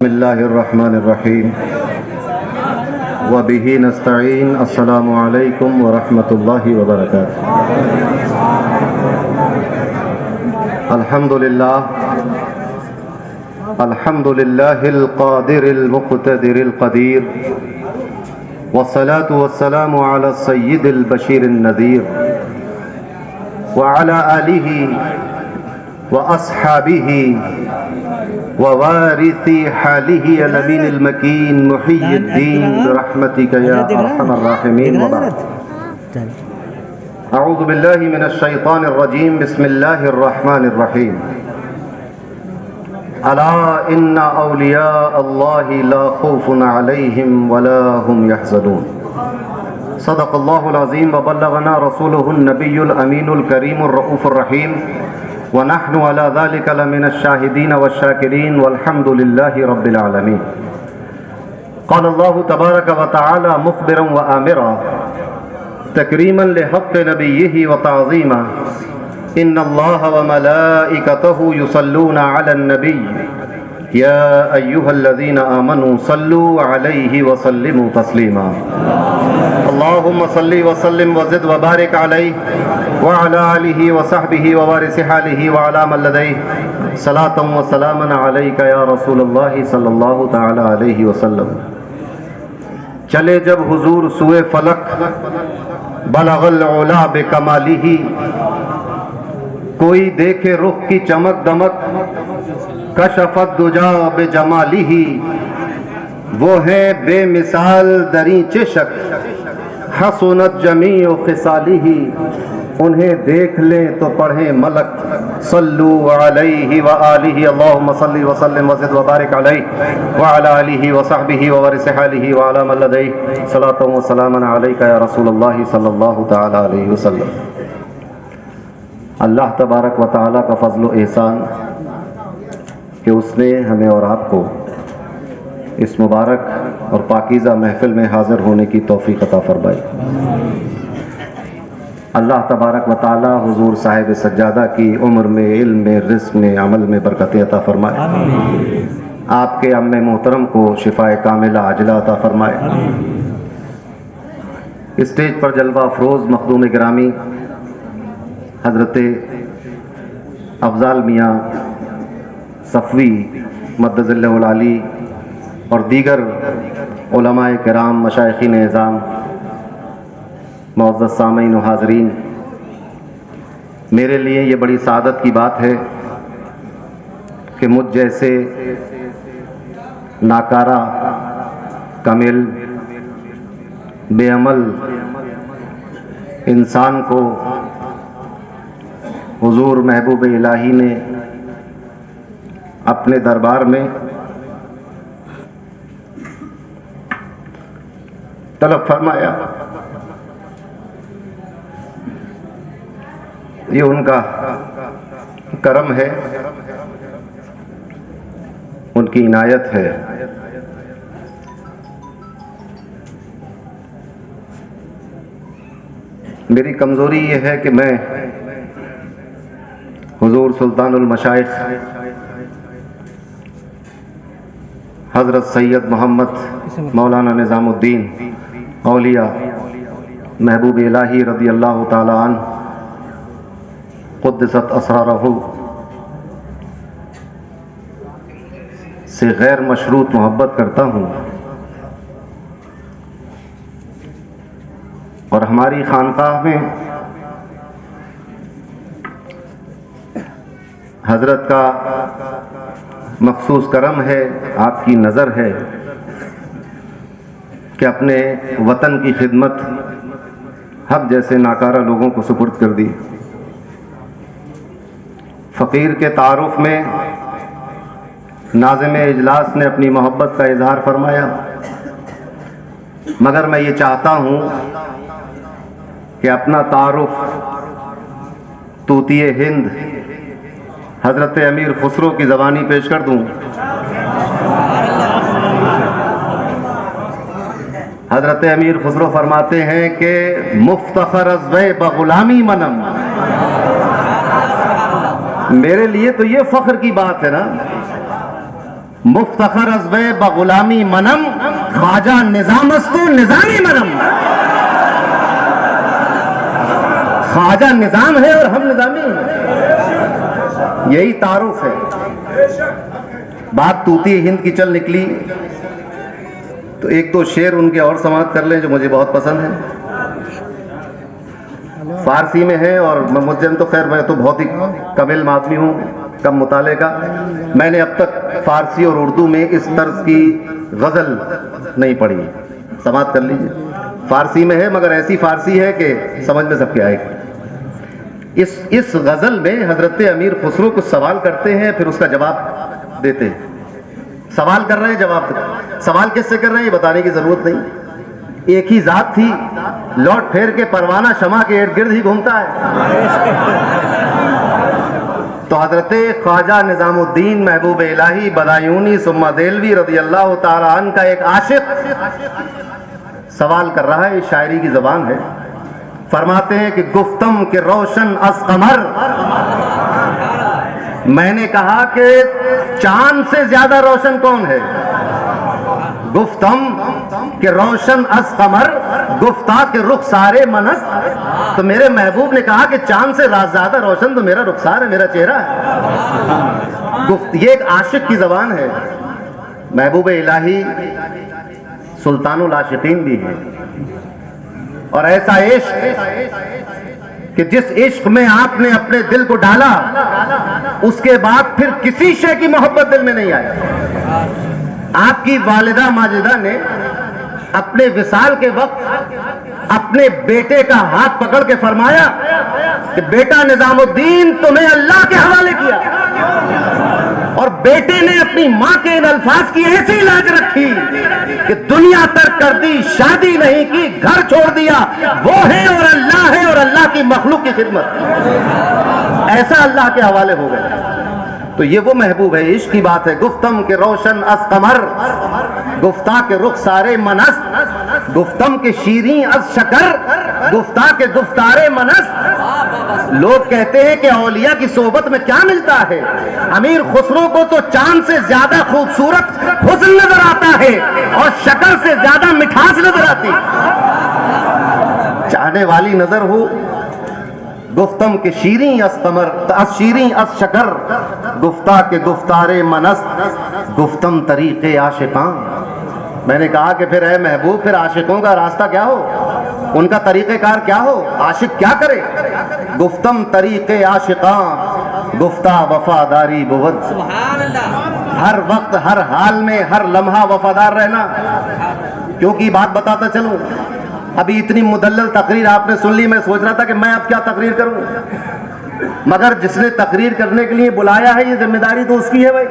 بسم الله الرحمن الرحيم وبه نستعين. السلام عليكم ورحمة الله وبركاته. الحمد لله القادر المقتدر القدير، والصلاة والسلام على السيد البشير النذير وعلى آله وأصحابه ووارث حاله الأمين المكين محي الدين برحمتك يا أرحم الراحمين. وبعد، أعوذ بالله من الشيطان الرجيم. بسم الله الرحمن الرحيم. ألا إن أولياء الله لا خوف عليهم ولا هم يحزنون. صدق الله العظيم وبلغنا رسوله النبي الأمين الكريم الرؤوف الرحيم، ونحن على ذلك لمن الشاهدين والشاكرين والحمد لله رب العالمين. قال الله تبارك وتعالى مخبرا وآمرا تكريما لحق نبيه وتعظيما: إن الله وملائكته يصلون على النبي يا أيها الذين آمنوا صلوا عليه وسلموا تسليما. اللهم صل وسلم وزد وبارك عليه وعلى آله وصحبه ووارث حاله وعلى من لديه صلاة وسلاما عليك يا رسول الله صلی اللہ تعالی علیہ وسلم. چلے جب حضور سوئے فلک بلغ العلا بکمالہ، کوئی دیکھے رخ کی چمک دمک کشفت دجا بجمالہ، وہ ہے بے مثال دریں چشک حسنت جمیع خصالہ، انہیں دیکھ لیں تو پڑھیں ملک صلو علیہ وآلہ. اللہم صلی وسلم وزد وبارک علیہ وعلی آلہ وصحبہ وورث حالہ وعلی من لدیہ صلاۃ وسلاما علیک یا رسول اللہ صلی اللہ تعالی علیہ وسلم. اللہ تبارک و تعالی کا فضل و احسان کہ اس نے ہمیں اور آپ کو اس مبارک اور پاکیزہ محفل میں حاضر ہونے کی توفیق عطا فرمائی. اللہ تبارک و تعالی حضور صاحب سجادہ کی عمر میں، علم میں، رزق میں، عمل میں برکت عطا فرمائے. آپ کے عم محترم کو شفاء کاملہ عاجلہ عطا فرمائے. اسٹیج پر جلوہ افروز مخدوم گرامی حضرت افضال میاں صفوی مدظ اللہ العالی اور دیگر علماء کرام، مشائخین اعظام، معزز سامعین و حاضرین، میرے لیے یہ بڑی سعادت کی بات ہے کہ مجھ جیسے ناکارہ، کامل، بے عمل انسان کو حضور محبوب الہی نے اپنے دربار میں طلب فرمایا. یہ ان کا کرم ہے، ان کی عنایت ہے. میری کمزوری یہ ہے کہ میں حضور سلطان المشائخ حضرت سید محمد مولانا نظام الدین اولیاء محبوب الہی رضی اللہ تعالی عنہ قدست اسرارہ سے غیر مشروط محبت کرتا ہوں، اور ہماری خانقاہ میں حضرت کا مخصوص کرم ہے، آپ کی نظر ہے کہ اپنے وطن کی خدمت حق جیسے ناکارہ لوگوں کو سپرد کر دی. فقیر کے تعارف میں ناظم اجلاس نے اپنی محبت کا اظہار فرمایا، مگر میں یہ چاہتا ہوں کہ اپنا تعارف طوطی ہند حضرت امیر خسرو کی زبانی پیش کر دوں. حضرت امیر خسرو فرماتے ہیں کہ مفتخر از وے بغلامی منم. میرے لیے تو یہ فخر کی بات ہے نا مفتخر از وی بغلامی منم، خواجہ نظام است و نظامی منم. خواجہ نظام ہے اور ہم نظامی ہیں، یہی تعارف ہے. بات طوطی ہند کی چل نکلی تو ایک دو شعر ان کے اور سماعت کر لیں جو مجھے بہت پسند ہیں. فارسی میں ہے اور مجھے تو خیر میں تو بہت ہی کم علم آدمی ہوں، کم مطالعے کا. میں نے اب تک فارسی اور اردو میں اس طرز کی غزل نہیں پڑھی. سماعت کر لیجیے. فارسی میں ہے مگر ایسی فارسی ہے کہ سمجھ میں سب کے آئے گی. اس غزل میں حضرت امیر خسرو کچھ سوال کرتے ہیں، پھر اس کا جواب دیتے ہیں. سوال کر رہے ہیں، جواب دیتے ہیں. سوال کس سے کر رہے ہیں یہ بتانے کی ضرورت نہیں. ایک ہی ذات تھی، لوٹ پھیر کے پروانہ شمع کے ارد گرد ہی گھومتا ہے. تو حضرت خواجہ نظام الدین محبوب الہی بدایونی ثم دہلوی رضی اللہ تعالی عنہ کا ایک عاشق سوال کر رہا ہے. شاعری کی زبان ہے. فرماتے ہیں کہ گفتم کہ روشن از قمر، میں نے کہا کہ چاند سے زیادہ روشن کون ہے؟ گفتم کہ روشن از قمر، گفتہ کہ رخسارے منس. تو میرے محبوب نے کہا کہ چاند سے زیادہ روشن تو میرا رخسار ہے، میرا چہرہ ہے. یہ ایک عاشق کی زبان ہے. محبوب الہی سلطان العاشقین بھی ہے، اور ایسا عشق کہ جس عشق میں آپ نے اپنے دل کو ڈالا اس کے بعد پھر کسی شے کی محبت دل میں نہیں آئی. آپ کی والدہ ماجدہ نے اپنے وصال کے وقت اپنے بیٹے کا ہاتھ پکڑ کے فرمایا کہ بیٹا نظام الدین تمہیں اللہ کے حوالے کیا. اور بیٹے نے اپنی ماں کے ان الفاظ کی ایسی لاج رکھی کہ دنیا ترک کر دی، شادی نہیں کی، گھر چھوڑ دیا. وہ ہے اور اللہ ہے اور اللہ کی مخلوق کی خدمت. ایسا اللہ کے حوالے ہو گئے. تو یہ وہ محبوب ہے. عشق کی بات ہے. گفتم کے روشن از قمر، گفتہ کے رخسارے منس، گفتم کے شیریں از شکر، گفتہ کے گفتارے منس. لوگ کہتے ہیں کہ اولیاء کی صحبت میں کیا ملتا ہے؟ امیر خسرو کو تو چاند سے زیادہ خوبصورت حسن نظر آتا ہے اور شکر سے زیادہ مٹھاس نظر آتی. چاہنے والی نظر ہو. گفتم کے شیریں از قمر، از شیریں از شکر، گفتہ کے گفتارے منست، گفتم طریق عاشقاں. میں نے کہا کہ پھر اے محبوب پھر عاشقوں کا راستہ کیا ہو، ان کا طریقہ کار کیا ہو، عاشق کیا کرے؟ گفتم طریق عاشقاں، گفتہ وفاداری بود. ہر وقت ہر حال میں ہر لمحہ وفادار رہنا. کیونکہ بات بتاتا چلوں، ابھی اتنی مدلل تقریر آپ نے سن لی، میں سوچ رہا تھا کہ میں اب کیا تقریر کروں، مگر جس نے تقریر کرنے کے لیے بلایا ہے یہ ذمہ داری تو اس کی ہے. بھائی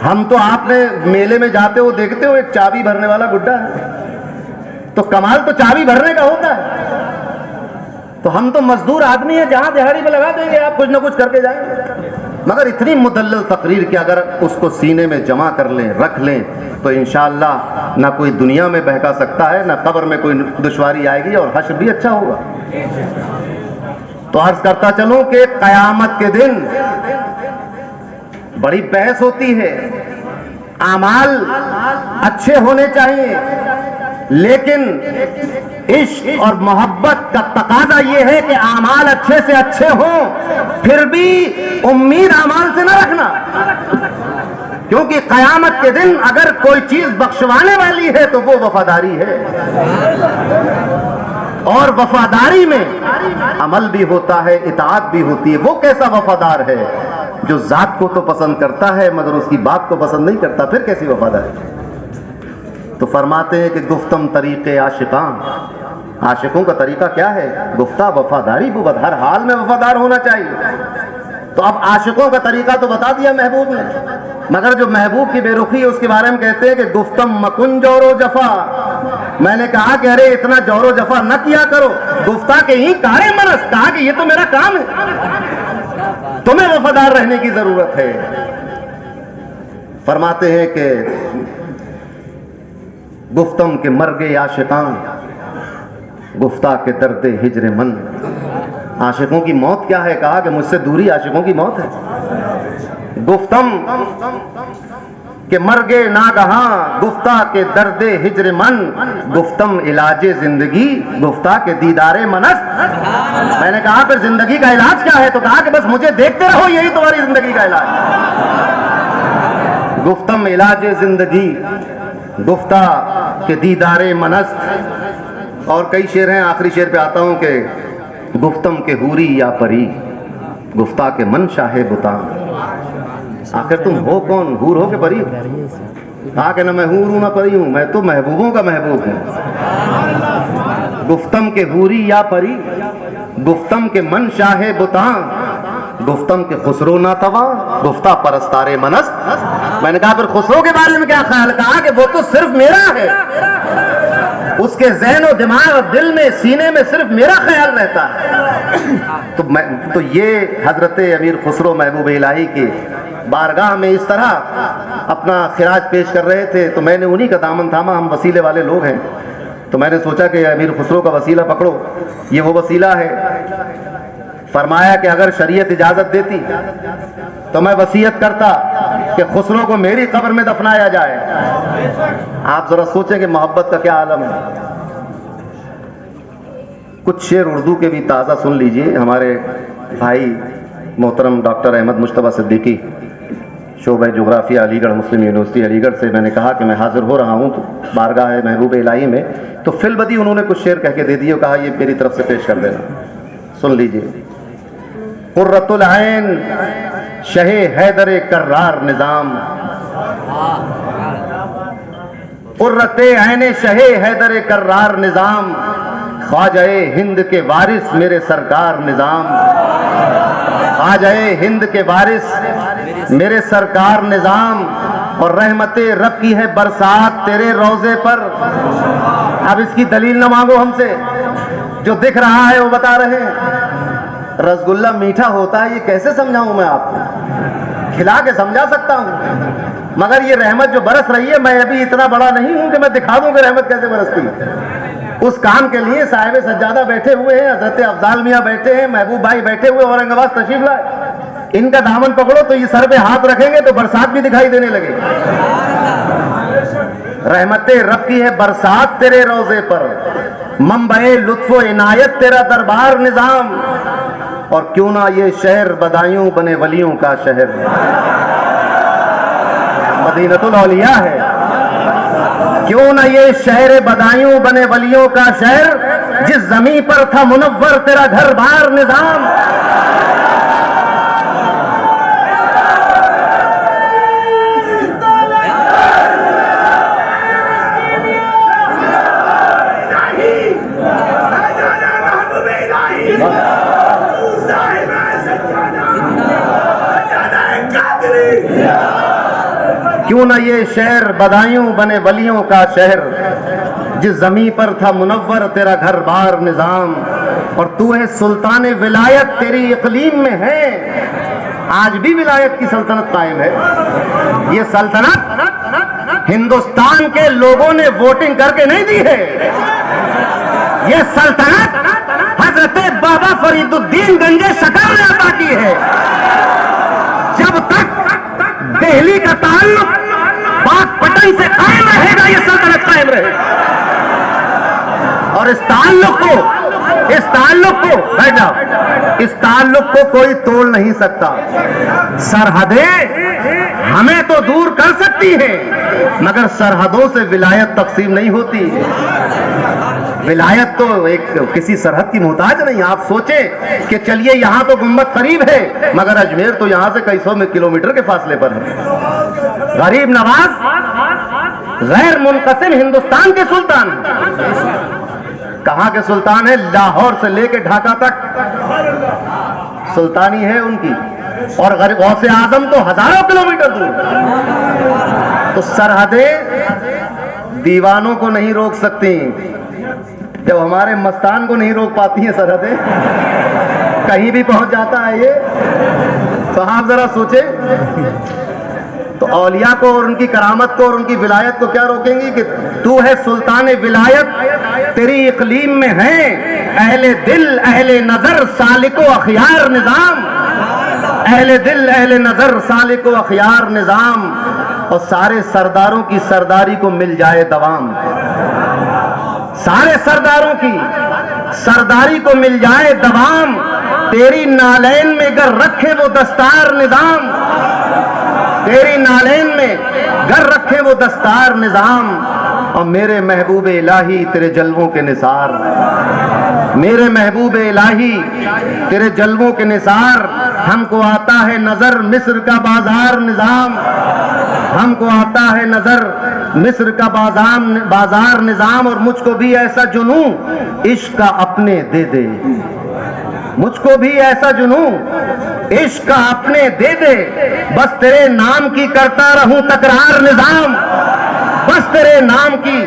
ہم تو آپ نے میلے میں جاتے ہو دیکھتے ہو ایک چابی بھرنے والا گڈا ہے، تو کمال تو چابی بھرنے کا ہوتا ہے. تو ہم تو مزدور آدمی ہیں، جہاں دہاڑی میں لگا دیں گے، آپ کچھ نہ کچھ کر کے جائیں گے. مگر اتنی مدلل تقریر کہ اگر اس کو سینے میں جمع کر لیں، رکھ لیں، تو انشاءاللہ نہ کوئی دنیا میں بہکا سکتا ہے، نہ قبر میں کوئی دشواری آئے گی، اور حشر بھی اچھا ہوگا. تو عرض کرتا چلوں کہ قیامت کے دن بڑی بحث ہوتی ہے. اعمال اچھے ہونے چاہیے، لیکن عشق اور محبت کا تقاضا یہ ہے کہ اعمال اچھے سے اچھے ہوں، پھر بھی امید اعمال سے نہ رکھنا. کیونکہ قیامت کے دن اگر کوئی چیز بخشوانے والی ہے تو وہ وفاداری ہے، اور وفاداری میں عمل بھی ہوتا ہے، اطاعت بھی ہوتی ہے. وہ کیسا وفادار ہے جو ذات کو تو پسند کرتا ہے مگر اس کی بات کو پسند نہیں کرتا، پھر کیسی وفاداری؟ تو فرماتے ہیں کہ گفتم طریق عاشقاں، عاشقوں کا طریقہ کیا ہے؟ گفتہ وفاداری بود، ہر حال میں وفادار ہونا چاہیے. تو اب عاشقوں کا طریقہ تو بتا دیا محبوب نے، مگر جو محبوب کی بے رخی ہے اس کے بارے میں کہتے ہیں کہ گفتم مکن جور و جفا. میں نے کہا کہ ارے اتنا جور و جفا نہ کیا کرو. گفتہ کہ ہی کارے منس، کہا کہ یہ تو میرا کام ہے، تمہیں وفادار رہنے کی ضرورت ہے. فرماتے ہیں کہ گفتم کے مرگ عاشقان، گفتہ کے درد ہجر من. عاشقوں کی موت کیا ہے؟ کہا کہ مجھ سے دوری عاشقوں کی موت ہے. گفتم کہ مرگے ناگہاں، گفتہ کہ درد ہجر من، گفتم علاج زندگی، گفتہ کہ دیدار منست۔ میں نے کہا پھر زندگی کا علاج کیا ہے؟ تو کہا کہ بس مجھے دیکھتے رہو، یہی تمہاری زندگی کا علاج۔ گفتم علاج زندگی، گفتہ کہ دیدار منست۔ اور کئی شعر ہیں، آخری شعر پہ آتا ہوں کہ گفتم کہ حوری یا پری، گفتہ کہ من شاہ بتا۔ آخر تم ہو کون، حور ہو کہ پری ہو؟ کہا کہ نہ میں حور ہوں نہ پری ہوں، میں تو محبوبوں کا محبوب ہوں۔ گفتم کہ حوری یا پری، گفتم کہ من شاہ بتا، گفتم کہ خسرو ناتوا، گفتہ پرستار منست۔ میں نے کہا پھر خسرو کے بارے میں کیا خیال؟ کہا کہ وہ تو صرف میرا ہے، اس کے ذہن و دماغ دل میں سینے میں صرف میرا خیال رہتا ہے۔ تو یہ حضرت امیر خسرو محبوب الہی کی بارگاہ میں اس طرح اپنا خراج پیش کر رہے تھے، تو میں نے انہی کا دامن تھاما۔ ہم وسیلے والے لوگ ہیں، تو میں نے سوچا کہ امیر خسرو کا وسیلہ پکڑو، یہ وہ وسیلہ ہے۔ فرمایا کہ اگر شریعت اجازت دیتی تو میں وصیت کرتا کہ خسرو کو میری قبر میں دفنایا جائے۔ آپ ذرا سوچیں کہ محبت کا کیا عالم ہے۔ کچھ شعر اردو کے بھی تازہ سن لیجئے۔ ہمارے بھائی محترم ڈاکٹر احمد مجتبیٰ صدیقی، شعبہ جغرافیہ علی گڑھ مسلم یونیورسٹی علی گڑھ سے، میں نے کہا کہ میں حاضر ہو رہا ہوں تو بارگاہ محبوب الہی میں، تو فی البدی انہوں نے کچھ شعر کہہ کے دے دیے اور کہا یہ میری طرف سے پیش کر دینا، سن لیجئے۔ قرۃ العین شہ حیدر کرار نظام، قرۃ عین شہ حیدر کرار نظام، خواجہ ہند کے وارث میرے سرکار نظام، خواجہ ہند کے وارث میرے سرکار نظام، اور رحمت رب کی ہے برسات تیرے روضے پر۔ اب اس کی دلیل نہ مانگو ہم سے، جو دکھ رہا ہے وہ بتا رہے ہیں۔ رسگلہ میٹھا ہوتا ہے، یہ کیسے سمجھاؤں میں آپ کو؟ کھلا کے سمجھا سکتا ہوں، مگر یہ رحمت جو برس رہی ہے، میں ابھی اتنا بڑا نہیں ہوں کہ میں دکھا دوں کہ رحمت کیسے برستی ہے۔ اس کام کے لیے صاحب سجادہ بیٹھے ہوئے ہیں، حضرت افضال میاں بیٹھے ہیں، محبوب بھائی بیٹھے ہوئے، اورنگ آباد تشریف لائے۔ ان کا دامن پکڑو تو یہ سر پہ ہاتھ رکھیں گے تو برسات بھی دکھائی دینے لگے۔ رحمت رب کی ہے برسات تیرے روضے پر، منبع لطف و عنایت تیرا دربار نظام، اور کیوں نہ یہ شہر بدایوں بنے ولیوں کا شہر، مدینۃ الاولیاء ہے۔ کیوں نہ یہ شہر بدایوں بنے ولیوں کا شہر، جس زمین پر تھا منور تیرا گھر بار نظام۔ کیوں نہ یہ شہر بدایوں بنے ولیوں کا شہر، جس زمین پر تھا منور تیرا گھر بار نظام، اور تو ہے سلطان ولایت تیری اقلیم میں ہے۔ آج بھی ولایت کی سلطنت قائم ہے۔ یہ سلطنت ہندوستان کے لوگوں نے ووٹنگ کر کے نہیں دی ہے، یہ سلطنت حضرت بابا فرید الدین گنج شکر نے عطا کی ہے۔ جب تک دہلی کا تعلق پاک پٹن سے قائم رہے گا، یہ سلطنت قائم رہے گی، اور اس تعلق کو کوئی توڑ نہیں سکتا۔ سرحدیں ہمیں تو دور کر سکتی ہیں، مگر سرحدوں سے ولایت تقسیم نہیں ہوتی۔ ولایت تو ایک کسی سرحد کی محتاج نہیں۔ آپ سوچیں کہ چلیے یہاں تو گنبد قریب ہے، مگر اجمیر تو یہاں سے کئی سو کلومیٹر کے فاصلے پر ہے۔ غریب نواز غیر منقسم ہندوستان کے سلطان ہیں۔ کہاں کے سلطان ہیں؟ لاہور سے لے کے ڈھاکہ تک سلطانی ہے ان کی، اور غوث اعظم تو ہزاروں کلومیٹر دور۔ تو سرحدیں دیوانوں کو نہیں روک سکتی، جب ہمارے مستان کو نہیں روک پاتی ہیں سرحدیں، کہیں بھی پہنچ جاتا ہے یہ۔ تو آپ ذرا سوچیں، تو اولیاء کو اور ان کی کرامت کو اور ان کی ولایت کو کیا روکیں گی کہ تو ہے سلطان ولایت تیری اقلیم میں ہے، اہل دل اہل نظر سالک و اخیار نظام۔ اہل دل اہل نظر سالک و اخیار نظام اور سارے سرداروں کی سرداری کو مل جائے دوام، سارے سرداروں کی سرداری کو مل جائے دوام، تیری نالین میں گر رکھے وہ دستار نظام، تیری نالین میں گر رکھے وہ دستار نظام، اور میرے محبوب الہی تیرے جلووں کے نثار، میرے محبوب الہی تیرے جلووں کے نثار، ہم کو آتا ہے نظر مصر کا بازار نظام، ہم کو آتا ہے نظر مصر کا بازار نظام، اور مجھ کو بھی ایسا جنوں عشق کا اپنے دے دے، مجھ کو بھی ایسا جنوں عشق کا اپنے دے دے، بس تیرے نام کی کرتا رہوں تکرار نظام، بس تیرے نام کی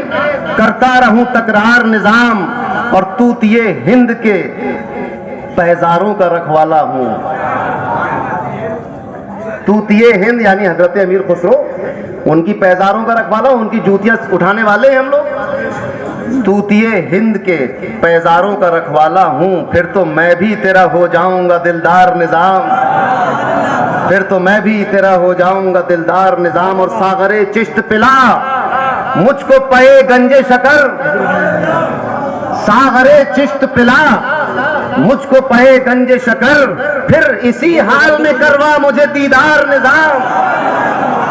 کرتا رہوں تکرار نظام، اور طوطیے ہند کے پیزاروں کا رکھوالا ہوں، طوطیے ہند یعنی حضرت امیر خسرو، ان کی پیزاروں کا رکھوالا، ان کی جوتیاں اٹھانے والے ہیں ہم لوگ، طوطیے ہند کے پیزاروں کا رکھوالا ہوں، پھر تو میں بھی تیرا ہو جاؤں گا دلدار نظام، پھر تو میں بھی تیرا ہو جاؤں گا دلدار نظام، اور ساغرے چشت پلا مجھ کو پئے گنجے شکر، ساغرے چشت پلا مجھ کو پئے گنجے شکر، پھر اسی حال میں کروا مجھے دیدار نظام،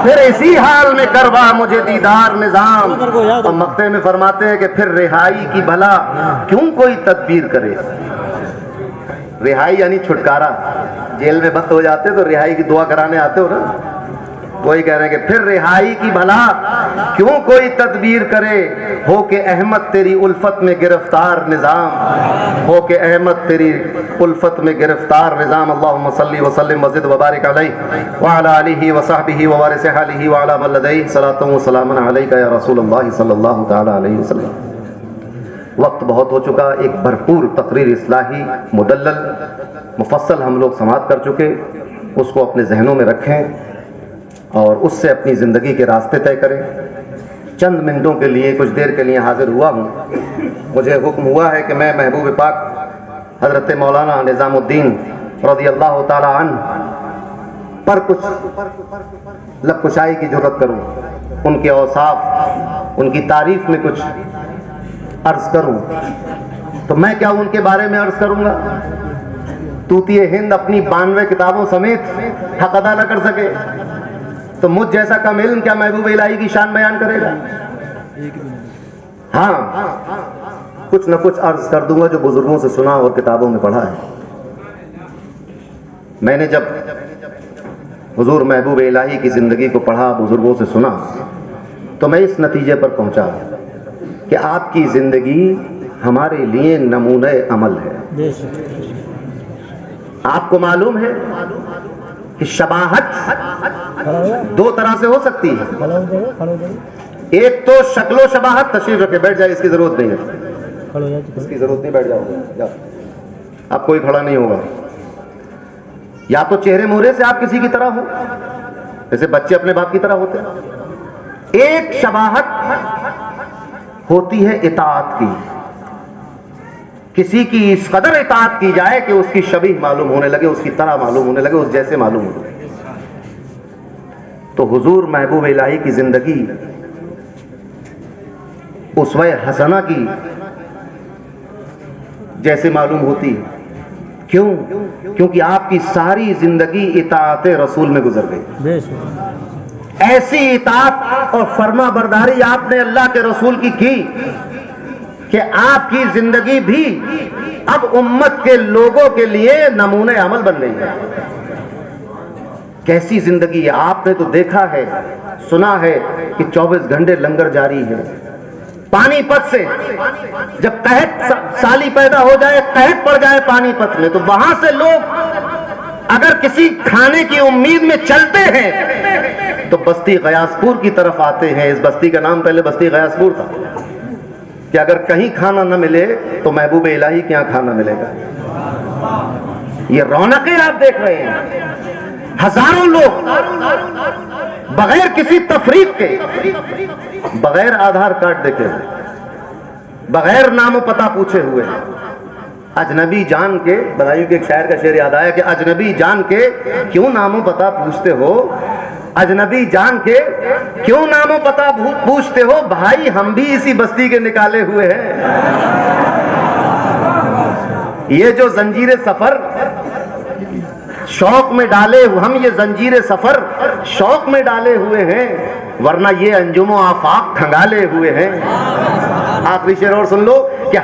پھر اسی حال میں کروا مجھے دیدار نظام، اور مقطع میں فرماتے ہیں کہ پھر رہائی کی بھلا کیوں کوئی تدبیر کرے، رہائی یعنی چھٹکارا، جیل میں بند ہو جاتے تو رہائی کی دعا کرانے آتے ہو نا، وہی کہہ رہے ہیں کہ پھر رہائی کی بھلا کیوں کوئی تدبیر کرے، ہو کہ احمد تیری الفت میں گرفتار نظام، ہو کہ احمد تیری الفت میں گرفتار نظام، اللہم صلی وسلم وزد وبارک علیہ وعلی آلہ وصحبہ ووارث حالہ وعلی من لدیہ صلاۃ و سلام علیک یا رسول اللہ صلی اللہ تعالی علیہ وسلم۔ وقت بہت ہو چکا، ایک بھرپور تقریر اصلاحی مدلل مفصل ہم لوگ سماعت کر چکے، اس کو اپنے ذہنوں میں رکھیں اور اس سے اپنی زندگی کے راستے طے کریں۔ چند منٹوں کے لیے کچھ دیر کے لیے حاضر ہوا ہوں، مجھے حکم ہوا ہے کہ میں محبوب پاک حضرت مولانا نظام الدین رضی اللہ تعالی عنہ پر کچھ لب کشائی کی جرات کروں، ان کے اوصاف، ان کی تعریف میں کچھ عرض کروں، تو میں کیا ان کے بارے میں عرض کروں گا؟ طوطیے ہند اپنی 92 کتابوں سمیت حق ادا نہ کر سکے تو مجھ جیسا کم علم کیا محبوب الہی کی شان بیان کرے گا؟ ہاں کچھ نہ کچھ عرض کر دوں گا جو بزرگوں سے سنا اور کتابوں میں پڑھا ہے۔ میں نے جب حضور محبوب الہی کی زندگی کو پڑھا، بزرگوں سے سنا، تو میں اس نتیجے پر پہنچا کہ آپ کی زندگی ہمارے لیے نمونہ عمل ہے۔ آپ کو معلوم ہے کہ شباہت دو طرح سے ہو سکتی ہے، ایک تو شکل و شباہت، تشریف رکھے بیٹھ جائے، اس کی ضرورت نہیں ہے، اس کی ضرورت نہیں، بیٹھ جاؤ، اب کوئی کھڑا نہیں ہوگا۔ یا تو چہرے مہرے سے آپ کسی کی طرح ہو، جیسے بچے اپنے باپ کی طرح ہوتے ہیں۔ ایک شباہت ہوتی ہے اطاعت کی، کسی کی اس قدر اطاعت کی جائے کہ اس کی شبیہ معلوم ہونے لگے، اس کی طرح معلوم ہونے لگے، اس جیسے معلوم ہونے لگے۔ تو حضور محبوب الہی کی زندگی اسوہ حسنہ کی جیسے معلوم ہوتی ہے۔ کیوں؟ کیونکہ آپ کی ساری زندگی اطاعت رسول میں گزر گئی، ایسی اطاعت اور فرما برداری آپ نے اللہ کے رسول کی کہ آپ کی زندگی بھی اب امت کے لوگوں کے لیے نمونہ عمل بن گئی ہے۔ کیسی زندگی ہے! آپ نے تو دیکھا ہے، سنا ہے کہ 24 گھنٹے لنگر جاری ہے۔ پانی پت سے جب قحط سالی پیدا ہو جائے، قحط پڑ جائے پانی پت میں، تو وہاں سے لوگ اگر کسی کھانے کی امید میں چلتے ہیں تو بستی غیاث پور کی طرف آتے ہیں۔ اس بستی کا نام پہلے بستی غیاث پور تھا، کہ اگر کہیں کھانا نہ ملے تو محبوب الہی کے یہاں کھانا ملے گا۔ یہ رونقیں آپ دیکھ رہے ہیں، ہزاروں لوگ بغیر کسی تفریق کے، بغیر آدھار کارڈ دیکھے، بغیر نام و پتہ پوچھے ہوئے اجنبی جان کے، بدایوں کے ایک شاعر کا شعر یاد آیا کہ اجنبی جان کے کیوں نام و پتہ پوچھتے ہو، اجنبی جان کے کیوں نام و پتہ پوچھتے ہو، بھائی ہم بھی اسی بستی کے نکالے ہوئے ہیں۔ یہ جو زنجیر سفر شوق میں ڈالے، ہم یہ زنجیر سفر شوق میں ڈالے ہوئے ہیں، ورنہ یہ انجم و آفاق کھنگالے ہوئے ہیں۔ آخری شعر اور سن لو کہ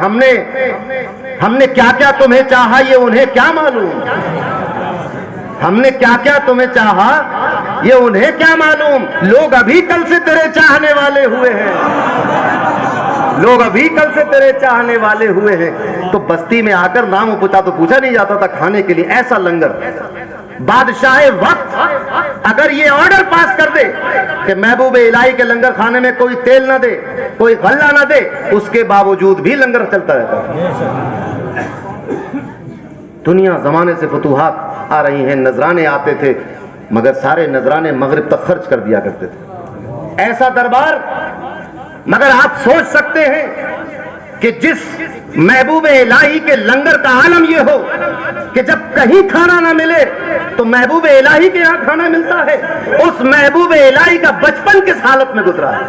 ہم نے کیا کیا تمہیں چاہا یہ انہیں کیا معلوم، ہم نے کیا کیا تمہیں چاہا یہ انہیں کیا معلوم، لوگ ابھی کل سے تیرے چاہنے والے ہوئے ہیں، لوگ ابھی کل سے تیرے چاہنے والے ہوئے ہیں۔ تو بستی میں آ کر نام و پتا تو پوچھا نہیں جاتا تھا، کھانے کے لیے ایسا لنگر۔ بادشاہ وقت اگر یہ آرڈر پاس کر دے کہ محبوب الہی کے لنگر کھانے میں کوئی تیل نہ دے، کوئی غلہ نہ دے، اس کے باوجود بھی لنگر چلتا رہتا ہے۔ دنیا زمانے سے فتوحات آ رہی ہیں، نذرانے آتے تھے، مگر سارے نذرانے مغرب تک خرچ کر دیا کرتے تھے۔ ایسا دربار، مگر آپ سوچ سکتے ہیں کہ جس محبوب الہی کے لنگر کا عالم یہ ہو کہ جب کہیں کھانا نہ ملے تو محبوب الہی کے یہاں کھانا ملتا ہے، اس محبوب الہی کا بچپن کس حالت میں گزرا ہے،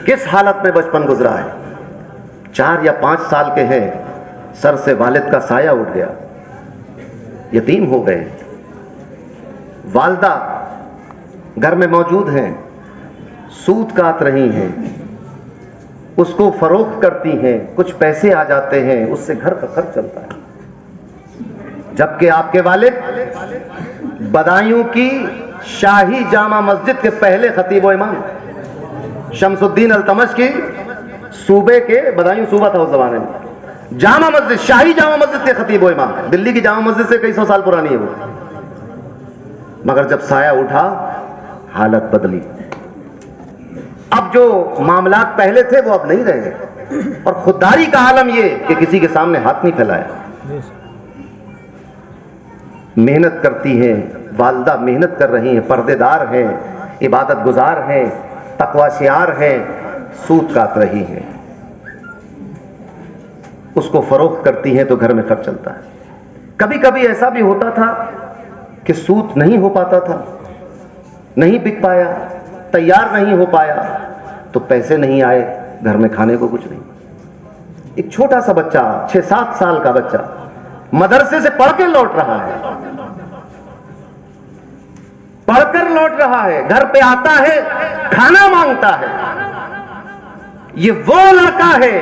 کس حالت میں بچپن گزرا ہے۔ 4 یا 5 سال کے ہیں، سر سے والد کا سایہ اٹھ گیا، یتیم ہو گئے، والدہ گھر میں موجود ہیں، سود کاٹ رہی ہیں، اس کو فروخت کرتی ہیں، کچھ پیسے آ جاتے ہیں، اس سے گھر کا خرچ چلتا ہے۔ جبکہ آپ کے والد بدایوں کی شاہی جامع مسجد کے پہلے خطیب و امام، شمس الدین التمش کی صوبے کے، بدایوں صوبہ تھا اس زمانے میں، جامع مسجد، شاہی جامع مسجد کے خطیب و امام، دلی کی جامع مسجد سے کئی سو سال پرانی ہے وہ۔ مگر جب سایہ اٹھا حالت بدلی، اب جو معاملات پہلے تھے وہ اب نہیں رہے، اور خودداری کا عالم یہ کہ کسی کے سامنے ہاتھ نہیں پھیلایا۔ محنت کرتی ہیں والدہ، محنت کر رہی ہیں، پردے دار ہیں، عبادت گزار ہیں، تقوی شعار ہیں، سود کاٹ رہی ہیں، اس کو فروخت کرتی ہیں تو گھر میں خرچ چلتا ہے۔ کبھی کبھی ایسا بھی ہوتا تھا کہ سود نہیں ہو پاتا تھا، نہیں بک پایا، تیار نہیں ہو پایا، تو پیسے نہیں آئے، گھر میں کھانے کو کچھ نہیں۔ ایک چھوٹا سا بچہ، 6-7 سال کا بچہ مدرسے سے پڑھ کے لوٹ رہا ہے، پڑھ کر لوٹ رہا ہے، گھر پہ آتا ہے، کھانا مانگتا ہے۔ یہ وہ لڑکا ہے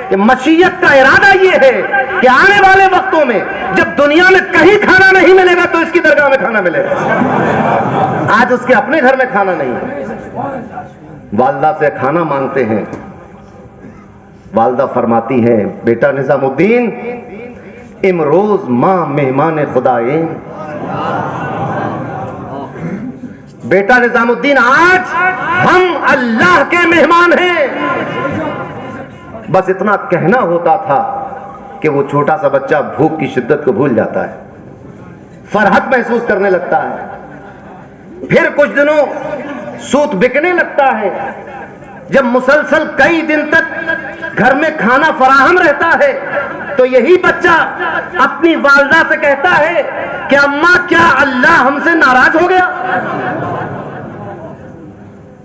کہ مشیت کا ارادہ یہ ہے کہ آنے والے وقتوں میں جب دنیا میں کہیں کھانا نہیں ملے گا تو اس کی درگاہ میں کھانا ملے گا۔ آج اس کے اپنے گھر میں کھانا نہیں ہے، والدہ سے کھانا مانگتے ہیں، والدہ فرماتی ہے، بیٹا نظام الدین امروز ماں مہمان خدائیں، بیٹا نظام الدین آج ہم اللہ کے مہمان ہیں۔ بس اتنا کہنا ہوتا تھا کہ وہ چھوٹا سا بچہ بھوک کی شدت کو بھول جاتا ہے، فرحت محسوس کرنے لگتا ہے۔ پھر کچھ دنوں سود بکنے لگتا ہے، جب مسلسل کئی دن تک گھر میں کھانا فراہم رہتا ہے تو یہی بچہ اپنی والدہ سے کہتا ہے کہ اماں کیا اللہ ہم سے ناراض ہو گیا؟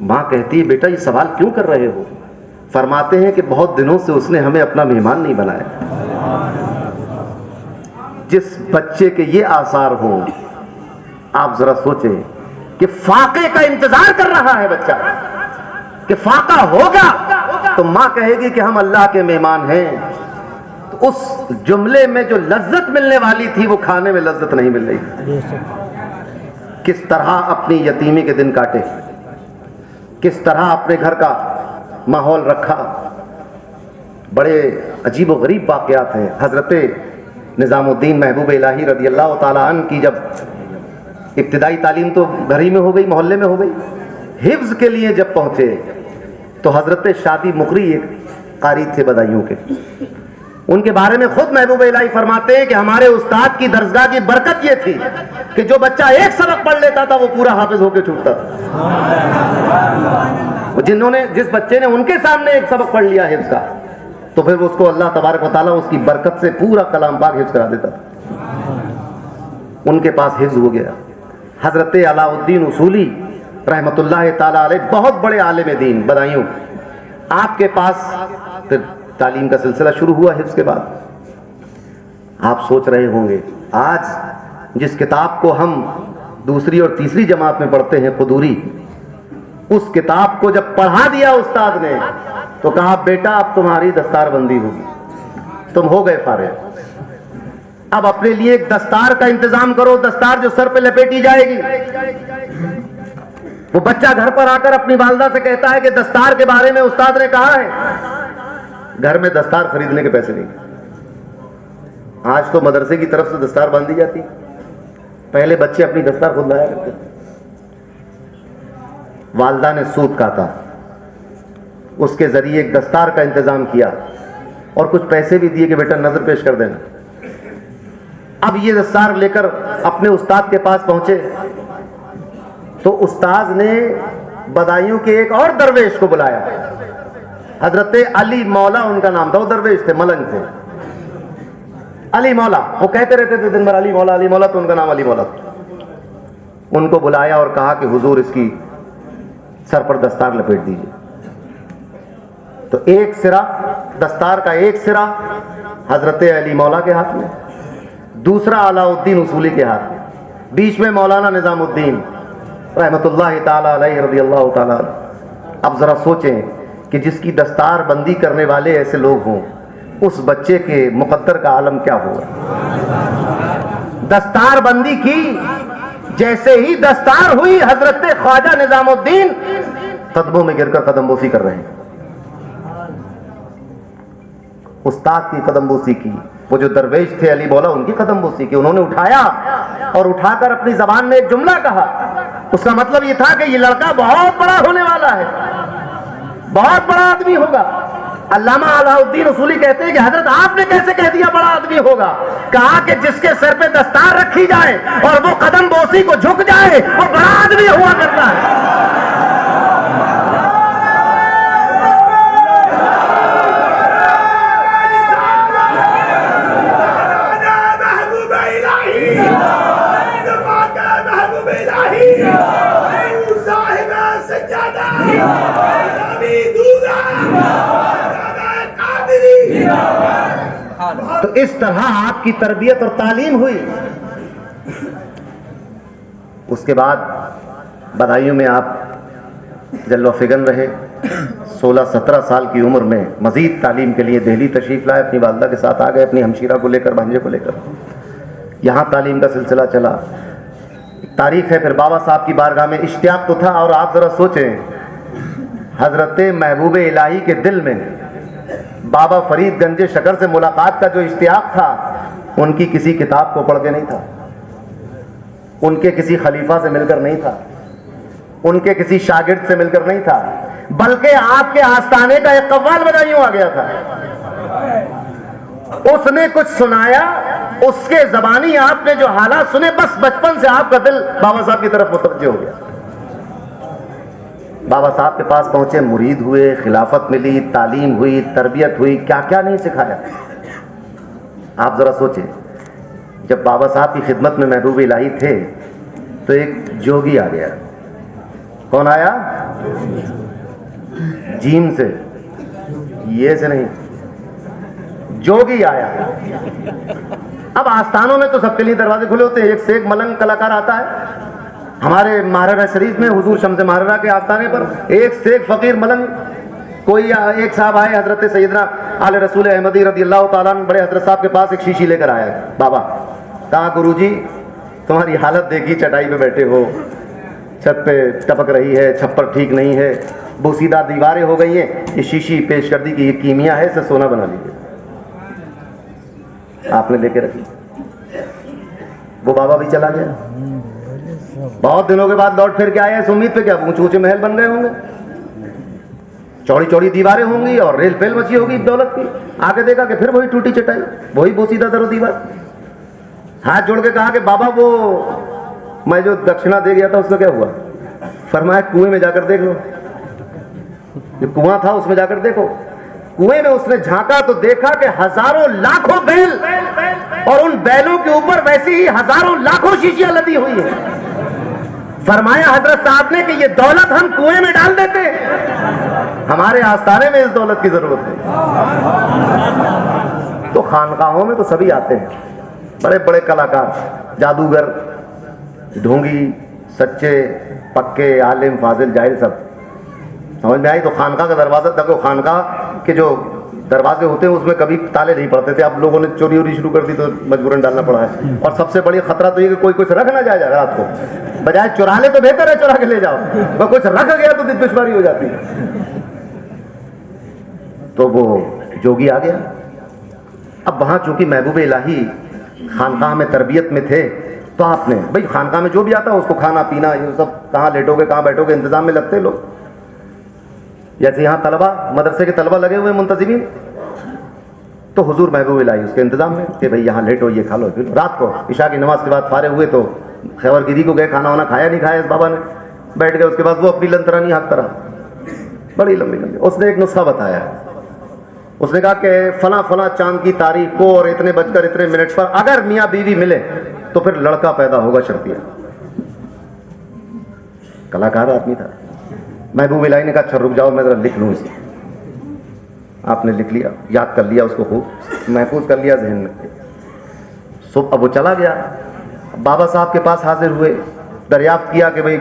ماں کہتی ہے بیٹا یہ سوال کیوں کر رہے ہو؟ فرماتے ہیں کہ بہت دنوں سے اس نے ہمیں اپنا مہمان نہیں بنایا۔ جس بچے کے یہ آثار ہوں، آپ ذرا سوچیں کہ فاقے کا انتظار کر رہا ہے بچہ کہ فاقہ ہوگا تو ماں کہے گی کہ ہم اللہ کے مہمان ہیں، تو اس جملے میں جو لذت ملنے والی تھی وہ کھانے میں لذت نہیں مل رہی۔ کس طرح اپنی یتیمی کے دن کاٹے، کس طرح اپنے گھر کا ماحول رکھا۔ بڑے عجیب و غریب واقعات ہیں۔ حضرت نظام الدین محبوب الہی رضی اللہ تعالیٰ عنہ کی جب ابتدائی تعلیم تو گھر ہی میں ہو گئی، محلے میں ہو گئی، حفظ کے لیے جب پہنچے تو حضرت شادی مقری ایک قاری تھے بدایوں کے، ان کے بارے میں خود محبوب الہی فرماتے ہیں کہ ہمارے استاد کی درسگاہ کی برکت یہ تھی کہ جو بچہ ایک سبق پڑھ لیتا تھا وہ پورا حافظ ہو کے چھوٹتا تھا۔ جس بچے نے ان کے سامنے ایک سبق پڑھ لیا حفظ کا، تو پھر اس کو اللہ تبارک و تعالیٰ اس کی برکت سے پورا کلام پاک حفظ کرا دیتا تھا. ان کے پاس حفظ ہو گیا. حضرت علاء الدین اصولی رحمۃ اللہ تعالیٰ علیہ بہت بڑے عالم دین بدایوں، آپ کے پاس پھر تعلیم کا سلسلہ شروع ہوا حفظ کے بعد. آپ سوچ رہے ہوں گے آج جس کتاب کو ہم دوسری اور تیسری جماعت میں پڑھتے ہیں قدوری، اس کتاب کو جب پڑھا دیا استاد نے تو کہا بیٹا اب تمہاری دستار بندی ہوگی، تم ہو گئے فارغ، اب اپنے لیے ایک دستار کا انتظام کرو، دستار جو سر پہ لپیٹی جائے گی. وہ بچہ گھر پر آ کر اپنی والدہ سے کہتا ہے کہ دستار کے بارے میں استاد نے کہا ہے. گھر میں دستار خریدنے کے پیسے نہیں. آج تو مدرسے کی طرف سے دستار باندھی جاتی، پہلے بچے اپنی دستار خود لایا کرتے. والدہ نے سود کاٹا، اس کے ذریعے ایک دستار کا انتظام کیا اور کچھ پیسے بھی دیے کہ بیٹا نظر پیش کر دینا. اب یہ دستار لے کر اپنے استاد کے پاس پہنچے تو استاد نے بدایوں کے ایک اور درویش کو بلایا. حضرت علی مولا ان کا نام تھا، وہ درویش تھے، ملنگ تھے. علی مولا، وہ کہتے رہتے تھے دن بھر علی مولا علی مولا، تو ان کا نام علی مولا تھا. ان کو بلایا اور کہا کہ حضور اس کی سر پر دستار لپیٹ دیجیے. تو ایک سرا دستار کا، ایک سرا حضرت علی مولا کے ہاتھ میں، دوسرا علاء الدین اصولی کے ہاتھ میں، بیچ میں مولانا نظام الدین رحمۃ اللہ تعالی علیہ رضی اللہ تعالی. اب ذرا سوچیں کہ جس کی دستار بندی کرنے والے ایسے لوگ ہوں، اس بچے کے مقدر کا عالم کیا ہوگا. دستار بندی کی، جیسے ہی دستار ہوئی حضرت خواجہ نظام الدین قدموں میں گر کر قدم بوسی کر رہے ہیں. استاد کی قدم بوسی کی. وہ جو درویش تھے علی مولا، ان کی قدم بوسی کی. انہوں نے اٹھایا اور اٹھا کر اپنی زبان میں ایک جملہ کہا. اس کا مطلب یہ تھا کہ یہ لڑکا بہت بڑا ہونے والا ہے، بہت بڑا آدمی ہوگا. علامہ علاء الدین اصولی کہتے ہیں کہ حضرت آپ نے کیسے کہہ دیا بڑا آدمی ہوگا؟ کہا کہ جس کے سر پہ دستار رکھی جائے اور وہ قدم بوسی کو جھک جائے وہ بڑا آدمی ہوا کرتا ہے. تو اس طرح آپ کی تربیت اور تعلیم ہوئی. اس کے بعد بدایوں میں آپ جلوہ فگن رہے. 16-17 سال کی عمر میں مزید تعلیم کے لیے دہلی تشریف لائے، اپنی والدہ کے ساتھ آ گئے، اپنی ہمشیرہ کو لے کر، بھانجے کو لے کر. یہاں تعلیم کا سلسلہ چلا. تاریخ ہے پھر بابا صاحب کی بارگاہ میں اشتیاق تو تھا. اور آپ ذرا سوچیں حضرت محبوب الہی کے دل میں بابا فرید گنج شکر سے ملاقات کا جو اشتیاق تھا، ان کی کسی کتاب کو پڑھ کے نہیں تھا، ان کے کسی خلیفہ سے مل کر نہیں تھا، ان کے کسی شاگرد سے مل کر نہیں تھا، بلکہ آپ کے آستانے کا ایک قوال بدایوں آ گیا تھا. اس نے کچھ سنایا، اس کے زبانی آپ نے جو حالات سنے، بس بچپن سے آپ کا دل بابا صاحب کی طرف متوجہ ہو گیا. بابا صاحب کے پاس پہنچے، مرید ہوئے، خلافت ملی، تعلیم ہوئی، تربیت ہوئی، کیا کیا نہیں سکھایا. آپ ذرا سوچیں جب بابا صاحب کی خدمت میں محبوب الہی تھے تو ایک جوگی آ گیا. کون آیا؟ جیم سے، یہ سے نہیں، جوگی آیا. اب آستانوں میں تو سب کے لیے دروازے کھلے ہوتے ہیں. ایک سے ایک ملنگ کلاکار آتا ہے. ہمارے مہرانہ شریف میں حضور شمس مہرانہ کے آستانے پر ایک سے ایک فقیر ملنگ. کوئی ایک صاحب آئے حضرت سیدنا آل رسول احمدی رضی اللہ تعالیٰ عنہ، بڑے حضرت صاحب کے پاس ایک شیشی لے کر آیا ہے. بابا کہا گرو جی تمہاری حالت دیکھی، چٹائی پہ بیٹھے ہو، چھت پہ ٹپک رہی ہے، چھپر ٹھیک نہیں ہے، بوسیدہ دیواریں ہو گئی ہیں. یہ شیشی پیش کر دی کہ یہ کیمیا ہے، اسے سونا بنا لیجیے. آپ نے لے کے رکھی. وہ بابا بھی چلا گیا. بہت دنوں کے بعد لوٹ پھر کے آئے. اس امید پہ کیا اونچے اونچے محل بن گئے ہوں گے، چوڑی چوڑی دیواریں ہوں گی اور ریل پھیل مچی ہوگی دولت کی. آگے دیکھا کہ پھر وہی ٹوٹی چٹائی، وہی بوسیدہ در و دیوار. ہاتھ جوڑ کے کہا کہ بابا وہ میں جو دکشنا دے گیا تھا اس کا کیا ہوا؟ فرمایا کنویں میں جا کر دیکھ لو. جو کنواں تھا اس میں جا کر دیکھو. کنویں میں اس نے جھانکا تو دیکھا کہ ہزاروں لاکھوں بیل اور ان بیلوں کے اوپر ویسی ہی ہزاروں لاکھوں شیشیاں لدی ہوئی ہیں. فرمایا حضرت صاحب نے کہ یہ دولت ہم کنویں میں ڈال دیتے، ہمارے آستانے میں اس دولت کی ضرورت ہے. تو خانقاہوں میں تو سبھی آتے ہیں، بڑے بڑے کلاکار، جادوگر، ڈھونگی، سچے پکے، عالم فاضل جاہل، سب سمجھ میں آئی. تو خانقاہ کا دروازہ تک، خانقاہ کے جو دروازے ہوتے ہیں اس میں کبھی تالے نہیں پڑتے تھے. اب لوگوں نے چوری ووری شروع کر دی تو مجبوراً ڈالنا پڑا ہے. اور سب سے بڑی خطرہ تو یہ کہ کوئی کچھ رکھ نہ جائے رات کو، بجائے چرا لے تو بہتر ہے چرا کے لے جاؤ، وہ کچھ رکھ گیا تو دشواری ہو جاتی ہے. تو وہ جوگی آ گیا. اب وہاں چونکہ محبوب الہی خانقاہ میں تربیت میں تھے تو آپ نے بھائی خانقاہ میں جو بھی آتا ہے اس کو کھانا پینا یہ سب، کہاں لیٹو گے کہاں بیٹھو گے، انتظام میں لگتے لوگ. جیسے یہاں طلبہ، مدرسے کے طلبہ لگے ہوئے منتظمین، تو حضور محبوب الہی اس کے انتظام میں کہ بھائی یہاں لیٹو، یہ کھا لو. رات کو عشاء کی نماز کے بعد فارغ ہوئے تو خیور گیری کو گئے، کھانا وانا کھایا نہیں کھایا اس بابا نے، بیٹھ گئے. اس کے بعد وہ اپنی لنترانی ہانکتا رہا بڑی لمبی. اس نے ایک نسخہ بتایا. اس نے کہا کہ فلاں فلاں چاند کی تاریخ کو اور اتنے بج کر اتنے منٹ پر اگر میاں بیوی ملے تو پھر لڑکا پیدا ہوگا شرطیہ. کلاکار آدمی تھا. محبوب الہی نے کہا اچھا رک جاؤ میں ذرا لکھ لوں اسے. آپ نے لکھ لیا، یاد کر لیا، اس کو خوب محفوظ کر لیا ذہن میں. صبح اب وہ چلا گیا. بابا صاحب کے پاس حاضر ہوئے، دریافت کیا کہ بھئی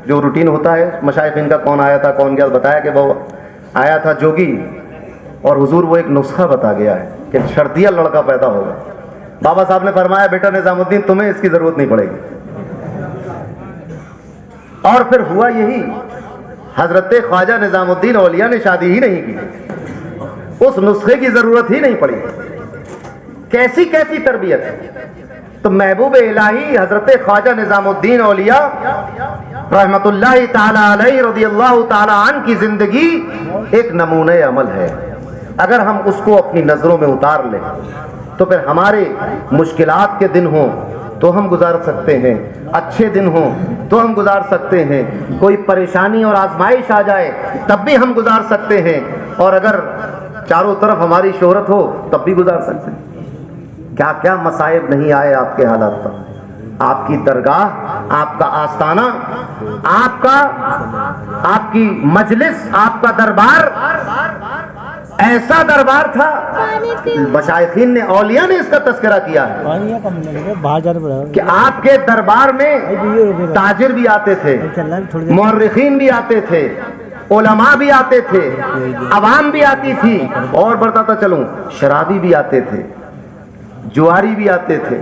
جو روٹین ہوتا ہے مشائخین کا، کون آیا تھا کون گیا. بتایا کہ وہ آیا تھا جوگی، اور حضور وہ ایک نسخہ بتا گیا ہے کہ شرطیہ لڑکا پیدا ہوگا. بابا صاحب نے فرمایا بیٹا نظام الدین تمہیں اس کی ضرورت نہیں پڑے گی. اور پھر ہوا یہی، حضرت خواجہ نظام الدین اولیاء نے شادی ہی نہیں کی، اس نسخے کی ضرورت ہی نہیں پڑی. کیسی کیسی تربیت ہے. تو محبوب الہی حضرت خواجہ نظام الدین اولیاء رحمت اللہ تعالی علیہ رضی اللہ تعالی عنہ کی زندگی ایک نمونہ عمل ہے. اگر ہم اس کو اپنی نظروں میں اتار لیں تو پھر ہمارے مشکلات کے دن ہوں تو ہم گزار سکتے ہیں، اچھے دن ہوں تو ہم گزار سکتے ہیں، کوئی پریشانی اور آزمائش آ جائے تب بھی ہم گزار سکتے ہیں، اور اگر چاروں طرف ہماری شہرت ہو تب بھی گزار سکتے ہیں. کیا کیا مصائب نہیں آئے آپ کے حالات پر. آپ کی درگاہ، آپ کا آستانہ، آپ کی مجلس، آپ کا دربار ایسا دربار تھا، مشائخین نے، اولیاء نے اس کا تذکرہ کیا ہے کہ آپ کے دربار میں تاجر بھی آتے تھے، مورخین بھی آتے تھے، علماء بھی آتے تھے، عوام بھی آتی تھی، اور بڑھتا چلوں شرابی بھی آتے تھے، جواری بھی آتے تھے،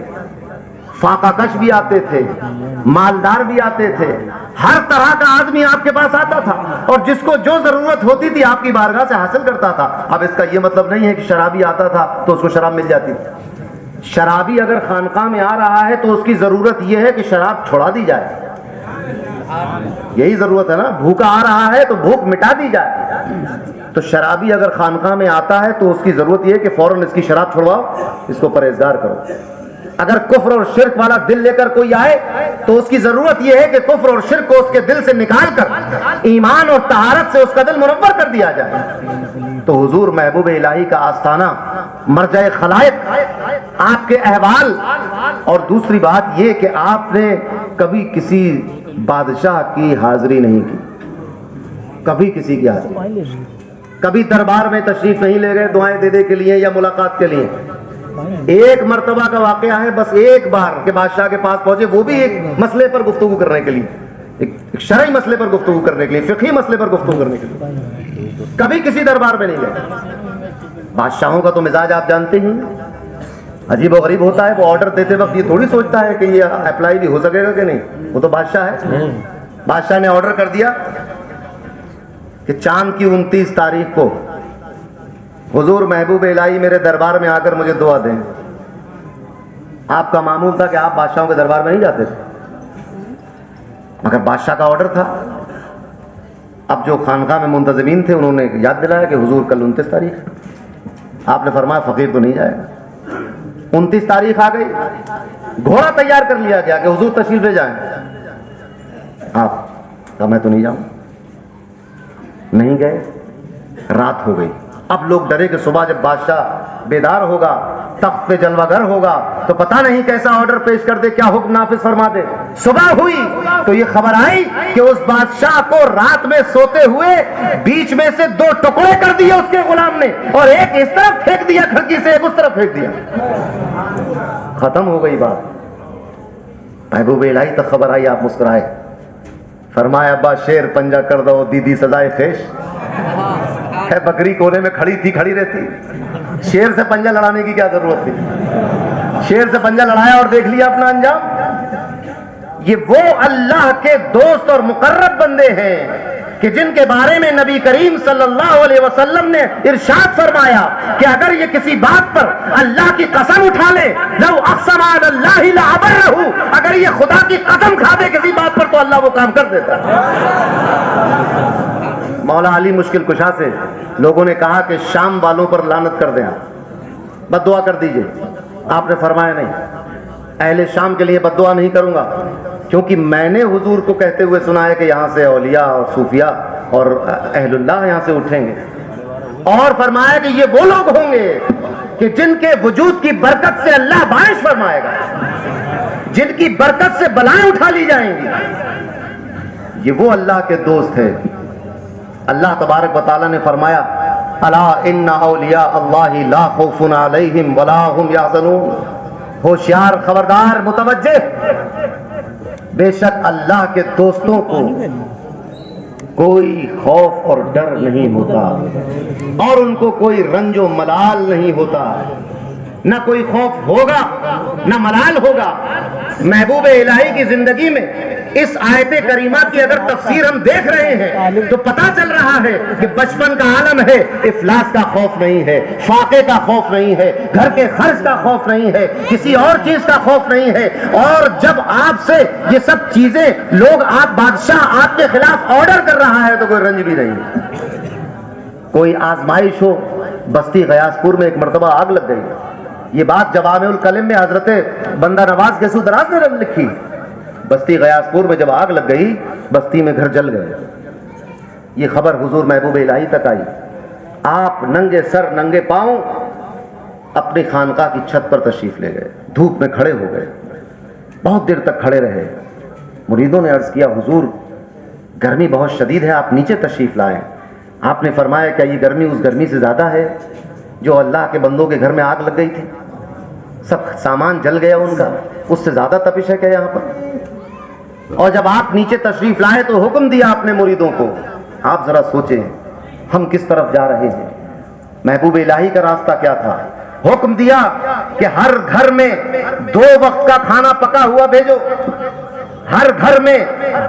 فاقہ کش بھی آتے تھے، مالدار بھی آتے تھے. ہر طرح کا آدمی آپ کے پاس آتا تھا اور جس کو جو ضرورت ہوتی تھی آپ کی بارگاہ سے حاصل کرتا تھا. اب اس کا یہ مطلب نہیں ہے کہ شرابی آتا تھا تو اس کو شراب مل جاتی تھی. شرابی اگر خانقاہ میں آ رہا ہے تو اس کی ضرورت یہ ہے کہ شراب چھوڑا دی جائے. یہی ضرورت ہے نا. بھوکا آ رہا ہے تو بھوک مٹا دی جائے. تو شرابی اگر خانقاہ میں آتا ہے تو اس کی ضرورت یہ ہے کہ فوراً اس کی شراب چھوڑواؤ، اس کو پرہیزگار کرو. اگر کفر اور شرک والا دل لے کر کوئی آئے تو اس کی ضرورت یہ ہے کہ کفر اور شرک کو اس کے دل سے نکال کر ایمان اور طہارت سے اس کا دل منور کر دیا جائے. تو حضور محبوب الہی کا آستانہ، مرجع خلائق، آپ کے احوال. اور دوسری بات یہ کہ آپ نے کبھی کسی بادشاہ کی حاضری نہیں کی، کبھی کسی کی حاضری، کبھی دربار میں تشریف نہیں لے گئے دعائیں دینے کے لیے یا ملاقات کے لیے. ایک مرتبہ کا واقعہ ہے بس، ایک بار کہ بادشاہ کے پاس پہنچے، وہ بھی ایک مسئلے پر گفتگو کرنے کے لیے، ایک شرعی مسئلے پر گفتگو کرنے کے لیے، فقہی مسئلے پر گفتگو کرنے کے لیے. کبھی کسی دربار میں نہیں گئے. بادشاہوں کا تو مزاج آپ جانتے ہی، عجیب و غریب ہوتا ہے. وہ آرڈر دیتے وقت یہ تھوڑی سوچتا ہے کہ یہ اپلائی بھی ہو سکے گا کہ نہیں. وہ تو بادشاہ ہے. بادشاہ نے آرڈر کر دیا کہ چاند کی 29 تاریخ کو حضور محبوب الہی میرے دربار میں آ کر مجھے دعا دیں. آپ کا معمول تھا کہ آپ بادشاہوں کے دربار میں نہیں جاتے تھے، مگر بادشاہ کا آرڈر تھا. اب جو خانقاہ میں منتظمین تھے انہوں نے یاد دلایا کہ حضور کل 29 تاریخ. آپ نے فرمایا فقیر تو نہیں جائے گا. 29 تاریخ آ گئی، گھوڑا تیار کر لیا گیا کہ حضور تشریف لے جائیں. آپ کہا میں تو نہیں جاؤں. نہیں گئے. رات ہو گئی. اب لوگ ڈرے کہ صبح جب بادشاہ بیدار ہوگا، تخت پہ جلوہ گر ہوگا تو پتہ نہیں کیسا آرڈر پیش کر دے، کیا حکم نافذ فرما دے۔ صبح ہوئی تو یہ خبر آئی کہ اس بادشاہ کو رات میں سوتے ہوئے بیچ میں سے 2 ٹکڑے کر دیے اس کے غلام نے، اور ایک اس طرف پھینک دیا کھڑکی سے، ایک اس طرف پھینک دیا۔ ختم ہو گئی بات۔ محبوب الہی تک خبر آئی، آپ مسکرائے، فرمایا ابا شیر پنجہ کر دو دیدی سزائے خیش ہے، بکری کونے میں کھڑی تھی کھڑی رہتی، شیر سے پنجہ لڑانے کی کیا ضرورت تھی؟ شیر سے پنجہ لڑایا اور دیکھ لیا اپنا انجام۔ یہ وہ اللہ کے دوست اور مقرب بندے ہیں کہ جن کے بارے میں نبی کریم صلی اللہ علیہ وسلم نے ارشاد فرمایا کہ اگر یہ کسی بات پر اللہ کی قسم اٹھا لے، لو اقسم علی اللہ لابرہ، اگر یہ خدا کی قسم کھا دے کسی بات پر تو اللہ وہ کام کر دیتا۔ مولا علی مشکل کشا سے لوگوں نے کہا کہ شام والوں پر لعنت کر دیں، بد دعا کر دیجئے، آپ نے فرمایا نہیں، اہل شام کے لیے بد دعا نہیں کروں گا، کیونکہ میں نے حضور کو کہتے ہوئے سنا ہے کہ یہاں سے اولیاء اور صوفیاء اور اہل اللہ یہاں سے اٹھیں گے، اور فرمایا کہ یہ وہ لوگ ہوں گے کہ جن کے وجود کی برکت سے اللہ بارش فرمائے گا، جن کی برکت سے بلائیں اٹھا لی جائیں گی۔ یہ وہ اللہ کے دوست ہیں۔ اللہ تبارک و تعالیٰ نے فرمایا الا ان اولیاء اللہ لا خوف علیہم ولا هم یحزنون، ہوشیار، خبردار، متوجہ، بے شک اللہ کے دوستوں کو کوئی خوف اور ڈر نہیں ہوتا، اور ان کو کوئی رنج و ملال نہیں ہوتا، نہ کوئی خوف ہوگا نہ ملال ہوگا۔ محبوب الہی کی زندگی میں اس آیت کریمہ کی اگر تفسیر ہم دیکھ رہے ہیں تو پتہ چل رہا ہے کہ بچپن کا عالم ہے، افلاس کا خوف نہیں ہے، فاقے کا خوف نہیں ہے، گھر کے خرچ کا خوف نہیں ہے، کسی اور چیز کا خوف نہیں ہے۔ اور جب آپ سے یہ سب چیزیں لوگ، آپ بادشاہ آپ کے خلاف آرڈر کر رہا ہے تو کوئی رنج بھی نہیں ہے۔ کوئی آزمائش ہو، بستی غیاث پور میں ایک مرتبہ آگ لگ گئی، یہ بات جوامع الکلم میں حضرت بندہ نواز گیسو دراز نے لکھی۔ بستی غیاث پور میں جب آگ لگ گئی، بستی میں گھر جل گئے، یہ خبر حضور محبوب الہی تک آئی۔ آپ ننگے سر ننگے پاؤں اپنی خانقاہ کی چھت پر تشریف لے گئے، دھوپ میں کھڑے ہو گئے، بہت دیر تک کھڑے رہے۔ مریدوں نے عرض کیا حضور گرمی بہت شدید ہے، آپ نیچے تشریف لائیں۔ آپ نے فرمایا کیا یہ گرمی اس گرمی سے زیادہ ہے جو اللہ کے بندوں کے گھر میں آگ لگ گئی تھی، سب سامان جل گیا ان کا، اس سے زیادہ تپش ہے کیا یہاں پر؟ اور جب آپ نیچے تشریف لائے تو حکم دیا اپنے مریدوں کو، آپ ذرا سوچیں ہم کس طرف جا رہے ہیں۔ محبوب الہی کا راستہ کیا تھا؟ حکم دیا کہ ہر گھر میں 2 وقت کا کھانا پکا ہوا بھیجو، ہر گھر میں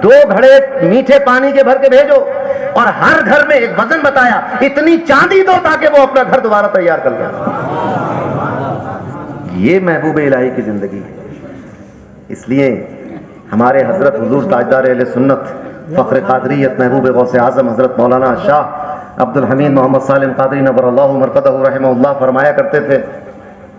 2 گھڑے میٹھے پانی کے بھر کے بھیجو، اور ہر گھر میں ایک وزن بتایا اتنی چاندی دو تاکہ وہ اپنا گھر دوبارہ تیار کر لیں۔ یہ محبوب الہی کی زندگی ہے۔ اس لیے ہمارے حضرت حضور تاجدار اہل سنت فخر قادریت محبوب غوث اعظم حضرت مولانا شاہ عبد الحمید محمد سالم قادری نور اللہ مرقدہ رحمہ اللہ فرمایا کرتے تھے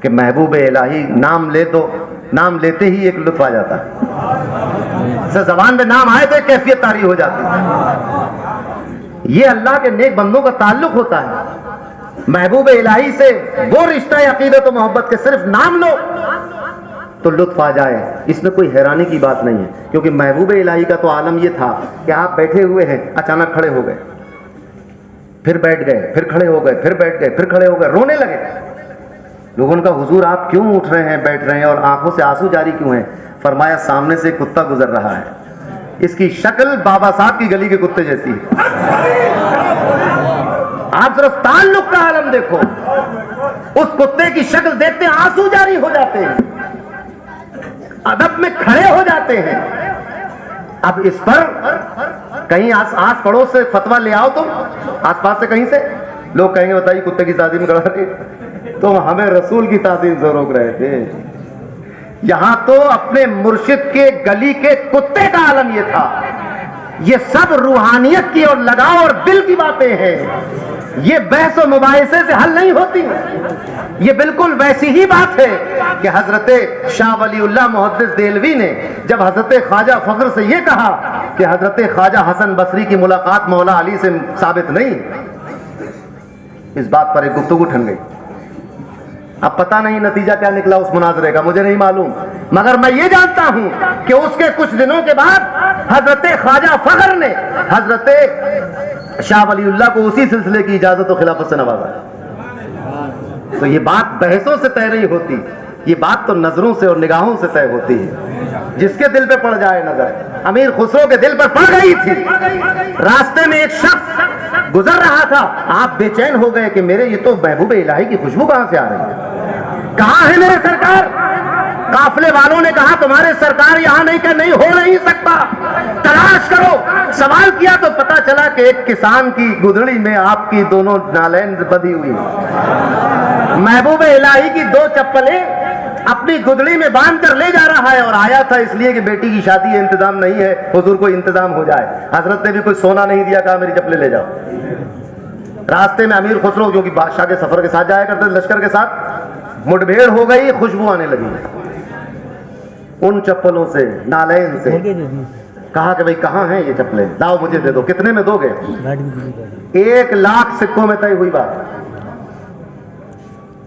کہ محبوب الہی نام لے تو نام لیتے ہی ایک لطف آ جاتا ہے، زبان میں نام آئے تو ایک کیفیت طاری ہو جاتی ہے۔ یہ اللہ کے نیک بندوں کا تعلق ہوتا ہے۔ محبوب الہی سے وہ رشتہ عقیدت و محبت کے صرف نام لو تو لطف آ جائے، اس میں کوئی حیرانی کی بات نہیں ہے، کیونکہ محبوب الہی کا تو عالم یہ تھا کہ آپ بیٹھے ہوئے ہیں، اچانک کھڑے ہو گئے، پھر بیٹھ گئے، پھر کھڑے ہو گئے، پھر بیٹھ گئے، پھر کھڑے ہو گئے، رونے لگے۔ لوگوں نے کہا حضور آپ کیوں اٹھ رہے ہیں، بیٹھ رہے ہیں اور آنکھوں سے آنسو جاری کیوں ہیں؟ فرمایا سامنے سے ایک کتا گزر رہا ہے، اس کی شکل بابا صاحب کی گلی کے کتے جیسی ہے۔ آپ صرف تعلق کا عالم دیکھو، اس کتے کی شکل دیکھتے آنسو جاری ہو جاتے ہیں، ادب میں کھڑے ہو جاتے ہیں۔ اب اس پر کہیں آس پڑوس سے فتویٰ لے آؤ، تم آس پاس سے کہیں سے لوگ کہیں گے بتائیے کتے کی تعظیم کرا رہے، تم ہمیں رسول کی تعظیم سے روک رہے تھے۔ یہاں تو اپنے مرشد کے گلی کے کتے کا عالم یہ تھا۔ یہ سب روحانیت کی اور لگاؤ اور دل کی باتیں ہیں، یہ بحث و مباحثے سے حل نہیں ہوتی۔ یہ بالکل ویسی ہی بات ہے کہ حضرت شاہ ولی اللہ محدث دہلوی نے جب حضرت خواجہ فخر سے یہ کہا کہ حضرت خواجہ حسن بصری کی ملاقات مولا علی سے ثابت نہیں، اس بات پر ایک گفتگو ٹھن گئی. اب پتہ نہیں نتیجہ کیا نکلا اس مناظرے کا، مجھے نہیں معلوم، مگر میں یہ جانتا ہوں کہ اس کے کچھ دنوں کے بعد حضرت خواجہ فخر نے حضرت شاہ ولی اللہ کو اسی سلسلے کی اجازت و خلافت سے نوازا. تو یہ بات بحثوں سے طے نہیں ہوتی، یہ بات تو نظروں سے اور نگاہوں سے طے ہوتی ہے. جس کے دل پہ پڑ جائے نظر. امیر خسرو کے دل پر پڑ گئی تھی. راستے میں ایک شخص گزر رہا تھا، آپ بے چین ہو گئے کہ میرے یہ تو محبوب الہی کی خوشبو کہاں سے آ رہی ہے، کہاں ہے میرے سرکار؟ قافلے والوں نے کہا تمہارے سرکار یہاں نہیں، کہ نہیں ہو نہیں سکتا، تلاش کرو. سوال کیا تو پتا چلا کہ ایک کسان کی گدڑی میں آپ کی دونوں نالین بندھی ہوئی. محبوب الہی کی 2 چپلیں اپنی گدڑی میں باندھ کر لے جا رہا ہے، اور آیا تھا اس لیے کہ بیٹی کی شادی ہے، انتظام نہیں ہے، حضور کو انتظام ہو جائے. حضرت نے بھی کوئی سونا نہیں دیا، کہا میری چپلیں لے جاؤ. راستے میں امیر خسرو جو کہ بادشاہ کے سفر کے ساتھ جایا کرتے لشکر کے ساتھ، مٹبھیڑ ہو گئی، خوشبو آنے لگی ان چپلوں سے، نالین سے. کہا کہ بھئی کہاں ہیں یہ چپلیں، لاؤ مجھے دے دو. کتنے میں دو گے؟ 1,00,000 سکوں میں طے ہوئی بات.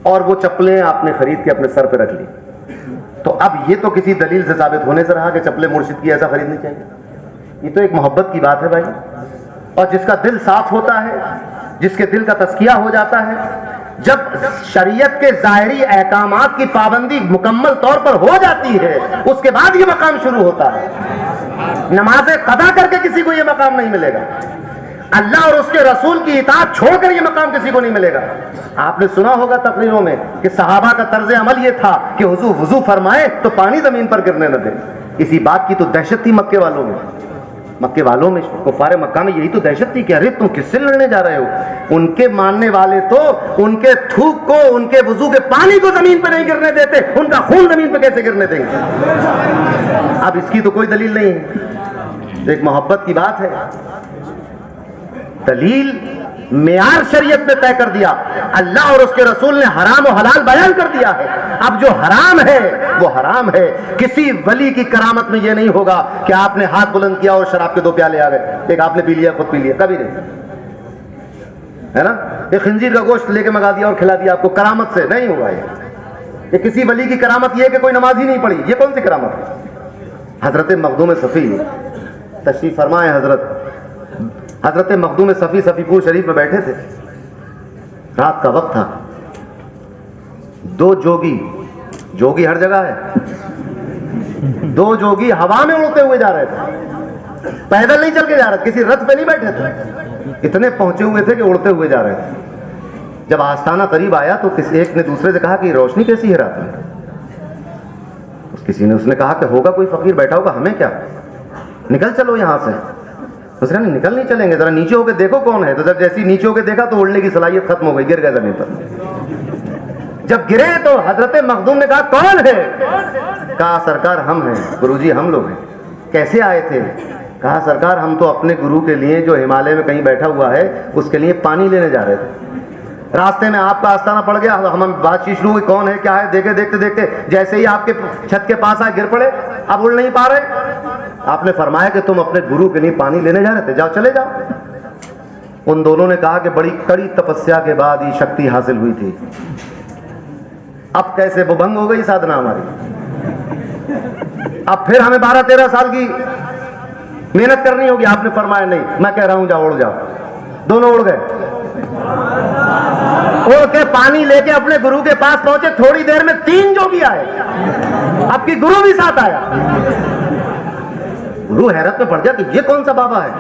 اور وہ چپلیں آپ نے خرید کے اپنے سر پہ رکھ لی. تو اب یہ تو کسی دلیل سے ثابت ہونے سے رہا کہ چپلیں مرشد کی ایسا خریدنی چاہیے. یہ تو ایک محبت کی بات ہے بھائی. اور جس کا دل صاف ہوتا ہے، جس کے دل کا تزکیہ ہو جاتا ہے، جب شریعت کے ظاہری احکامات کی پابندی مکمل طور پر ہو جاتی ہے، اس کے بعد یہ مقام شروع ہوتا ہے. نماز قضا کر کے کسی کو یہ مقام نہیں ملے گا. اللہ اور اس کے رسول کی اطاعت چھوڑ کر یہ مقام کسی کو نہیں ملے گا. آپ نے سنا ہوگا تقریروں میں کہ صحابہ کا طرز عمل یہ تھا کہ حضور وضو فرمائے تو پانی زمین پر گرنے نہ دیں. اسی بات کی تو دہشت تھی مکے والوں میں. مکے والوں میں، کفار مکہ میں یہی تو دہشت تھی کہ ارے تم کس سے لڑنے جا رہے ہو. ان کے ماننے والے تو ان کے تھوک کو، ان کے وضو کے پانی کو زمین پہ نہیں گرنے دیتے، ان کا خون زمین پہ کیسے گرنے دیں گے؟ اب اس کی تو کوئی دلیل نہیں ہے، ایک محبت کی بات ہے. دلیل معیار شریعت میں طے کر دیا، اللہ اور اس کے رسول نے حرام و حلال بیان کر دیا ہے. اب جو حرام ہے وہ حرام ہے. کسی ولی کی کرامت میں یہ نہیں ہوگا کہ آپ نے ہاتھ بلند کیا اور شراب کے 2 پیالے آ گئے، ایک آپ نے پی لیا خود پی لیا، کبھی نہیں ہے نا. ایک خنزیر کا گوشت لے کے منگا دیا اور کھلا دیا آپ کو، کرامت سے نہیں ہوگا. یہ کسی ولی کی کرامت یہ ہے کہ کوئی نماز ہی نہیں پڑھی، یہ کون سی کرامت ہے؟ حضرت مخدوم صفی تشریف فرمائے. حضرت مخدوم صفی صفی پور شریف میں بیٹھے تھے، رات کا وقت تھا. 2 جوگی ہر جگہ ہے، 2 جوگی ہوا میں اڑتے ہوئے جا رہے تھے، پیدل نہیں چل کے جا رہے، کسی رتھ پہ نہیں بیٹھے تھے، اتنے پہنچے ہوئے تھے کہ اڑتے ہوئے جا رہے تھے. جب آستانہ قریب آیا تو کسی ایک نے دوسرے سے کہا کہ روشنی کیسی ہے رات میں؟ اس نے کہا کہ ہوگا کوئی فقیر بیٹھا ہوگا، ہمیں کیا، نکل چلو یہاں سے. اس نے نکل نہیں چلیں گے، ذرا نیچے ہو کے دیکھو کون ہے. تو جب جیسی نیچے ہو کے دیکھا تو اڑنے کی صلاحیت ختم ہو گئی، گر گئے زمین پر. جب گرے تو حضرت مخدوم نے کہا کون ہے؟ کہا سرکار ہم ہیں، گرو جی ہم لوگ ہیں. کیسے آئے تھے؟ کہا سرکار ہم تو اپنے گرو کے لیے جو ہمالیہ میں کہیں بیٹھا ہوا ہے اس کے لیے پانی لینے جا رہے تھے. راستے میں آپ کا آستانہ پڑ گیا، ہم بات چیت شروع ہوئی کون ہے کیا ہے، دیکھتے دیکھتے جیسے ہی آپ کے چھت کے پاس آئے گر پڑے، اب اڑ نہیں پا رہے. آپ نے فرمایا کہ تم اپنے گرو کے لیے پانی لینے جا رہے تھے، جاؤ چلے جاؤ. ان دونوں نے کہا کہ بڑی کڑی تپسیا کے بعد یہ شکتی حاصل ہوئی تھی، اب کیسے وہ بھنگ ہو گئی سادھنا ہماری، اب پھر ہمیں 12-13 سال کی محنت کرنی ہوگی. آپ نے فرمایا نہیں، میں کہہ رہا ہوں جاؤ اڑ جاؤ. دونوں اڑ گئے، اڑ کے پانی لے کے اپنے گرو کے پاس پہنچے. تھوڑی دیر میں 3 جوگی آئے، اب کی گرو بھی ساتھ آیا. گرو حیرت میں پڑ گیا کہ یہ کون سا بابا ہے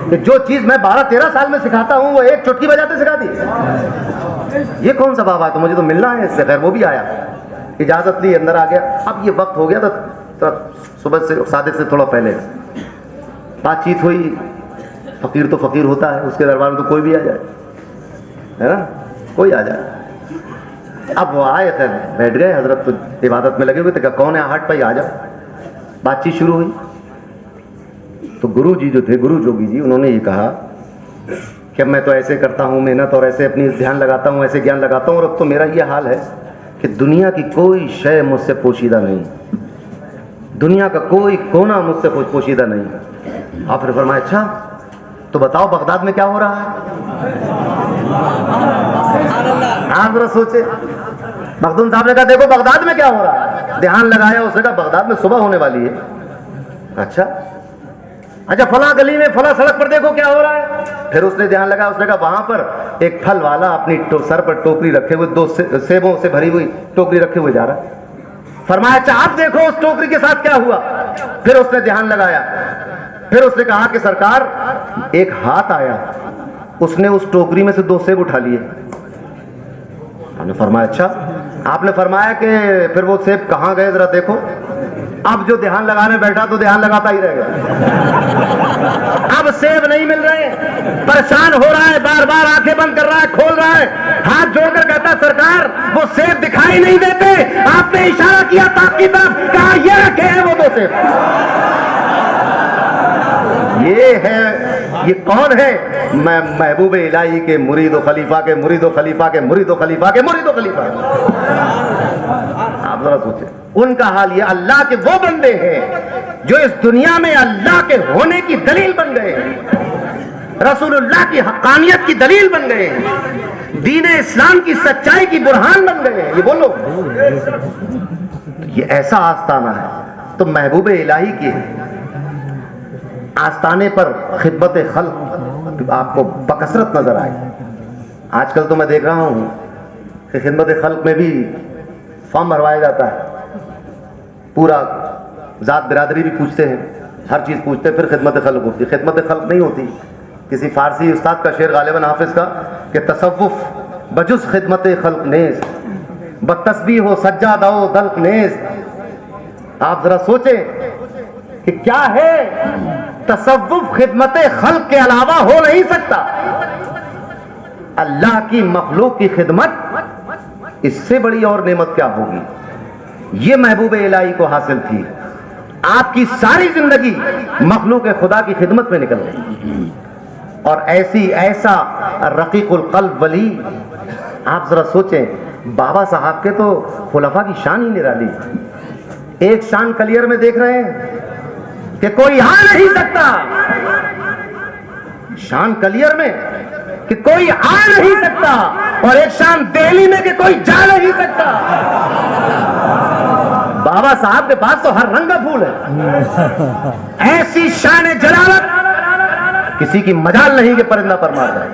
کہ جو چیز میں 12-13 سال میں سکھاتا ہوں وہ ایک چٹکی بجاتے سکھا دی. یہ کون سا بابا ہے، تو مجھے تو ملنا ہے اس سے. خیر وہ بھی آیا، اجازت لی، اندر آ گیا. اب یہ وقت ہو گیا تھا صبح سے صادق سے تھوڑا پہلے، بات چیت ہوئی. فقیر تو فقیر ہوتا ہے، اس کے دربار میں تو کوئی بھی آ جائے، ہے نا، کوئی آ جائے. اب وہ آئے تھے، بیٹھ گئے. حضرت تو عبادت میں لگے ہوئے تھے، کہا کون ہے ہٹ پائی آ جاؤ. بات چیت شروع ہوئی تو گرو جی جو تھے، گرو جوگی جی، انہوں نے یہ کہا کہ میں تو ایسے کرتا ہوں محنت اور ایسے اپنی دھیان لگاتا ہوں، ایسے گیان لگاتا ہوں، اور اب تو میرا یہ حال ہے کہ دنیا کی کوئی شے مجھ سے پوشیدہ نہیں، دنیا کا کوئی کونا مجھ سے پوشیدہ نہیں. آپ نے فرمایا اچھا تو بتاؤ بغداد میں کیا ہو رہا ہے؟ آپ ذرا سوچے. مخدوم صاحب نے کہا دیکھو بغداد میں کیا ہو رہا ہے. دھیان لگایا, اس نے کہا بغداد میں صبح ہونے والی ہے. اچھا فلاں گلی میں فلاں سڑک پر دیکھو کیا ہو رہا ہے. پھر اس نے دھیان لگایا, اس نے کہا وہاں پر ایک پھل والا اپنی سر پر ٹوکری رکھے ہوئے 2 سیبوں سے بھری ہوئی ٹوکری رکھے ہوئے جا رہا ہے. فرمایا اچھا آپ دیکھو اس ٹوکری کے ساتھ کیا ہوا. پھر اس نے دھیان لگایا, پھر اس نے کہا کہ سرکار ایک ہاتھ آیا, اس نے اس ٹوکری میں سے 2 سیب اٹھا لیے. ہم نے فرمایا اچھا. آپ نے فرمایا کہ پھر وہ سیب کہاں گئے ذرا دیکھو. اب جو دھیان لگانے بیٹھا تو دھیان لگاتا ہی رہ گیا. اب سیب نہیں مل رہے, پریشان ہو رہا ہے, بار بار آنکھیں بند کر رہا ہے, کھول رہا ہے, ہاتھ جوڑ کر کہتا سرکار وہ سیب دکھائی نہیں دیتے. آپ نے اشارہ کیا تاک کی طرف, کہا یہ رکھے ہیں وہ 2 سیب. یہ کون ہے؟ میں محبوب الہی کے مرید و خلیفہ کے مرید و خلیفہ کے مرید و خلیفہ کے مرید و خلیفہ. آپ ذرا سوچیں ان کا حال یہ. اللہ کے وہ بندے ہیں جو اس دنیا میں اللہ کے ہونے کی دلیل بن گئے ہیں, رسول اللہ کی حقانیت کی دلیل بن گئے ہیں, دین اسلام کی سچائی کی برہان بن گئے ہیں. یہ بولو یہ ایسا آستانہ ہے. تو محبوب الہی کے آستانے پر خدمت خلق آپ کو بکثرت نظر آئے. آج کل تو میں دیکھ رہا ہوں کہ خدمت خلق میں بھی فارم بھروایا جاتا ہے, پورا ذات برادری بھی پوچھتے ہیں, ہر چیز پوچھتے ہیں, پھر خدمت خلق ہوتی. خدمت خلق نہیں ہوتی. کسی فارسی استاد کا شعر غالباً حافظ کا کہ تصوف بجز خدمت خلق نیز بتسبیح ہو سجادہ و دلق نیز. آپ ذرا سوچیں کہ کیا ہے تصوف خدمت خلق کے علاوہ ہو نہیں سکتا. اللہ کی مخلوق کی خدمت اس سے بڑی اور نعمت کیا ہوگی. یہ محبوب الہی کو حاصل تھی. آپ کی ساری زندگی مخلوق خدا کی خدمت میں نکل گئی. اور ایسا رقیق القلب ولی. آپ ذرا سوچیں بابا صاحب کے تو خلفاء کی شان ہی نرالی. ایک شان کلیئر میں دیکھ رہے ہیں کہ کوئی آ نہیں سکتا, شان کلیئر میں کہ کوئی آ نہیں سکتا, اور ایک شان دہلی میں کہ کوئی جا نہیں سکتا. بابا صاحب کے پاس تو ہر رنگ کا پھول ہے. ایسی شان جلالت کسی کی مجال نہیں کہ پرندہ پر مار جائے.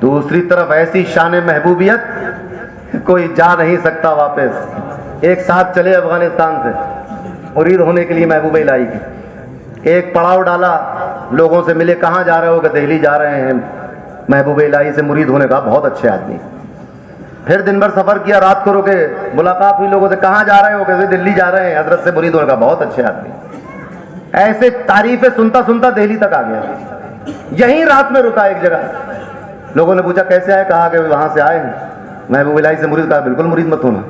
دوسری طرف ایسی شان محبوبیت کوئی جا نہیں سکتا واپس. ایک ساتھ چلے افغانستان سے مرید ہونے کے لیے محبوب الہی کی, ایک پڑاؤ ڈالا, لوگوں سے ملے, کہاں جا رہے ہو کہ دہلی جا رہے ہیں. محبوب الہی سے مرید ہونے کا بہت اچھے آدمی. پھر دن بھر سفر کیا, رات کو رکے, ملاقات ہوئی لوگوں سے, کہاں جا رہے ہو کہ دلی جا رہے ہیں, حضرت سے مرید ہونے کا بہت اچھے آدمی. ایسے تعریفیں سنتا سنتا دہلی تک آ گیا. یہیں رات میں رکا ایک جگہ. لوگوں نے پوچھا کیسے آئے, کہا کہ وہاں سے آئے ہیں محبوب الہی سے مرید. کہا بالکل مرید مت ہونا,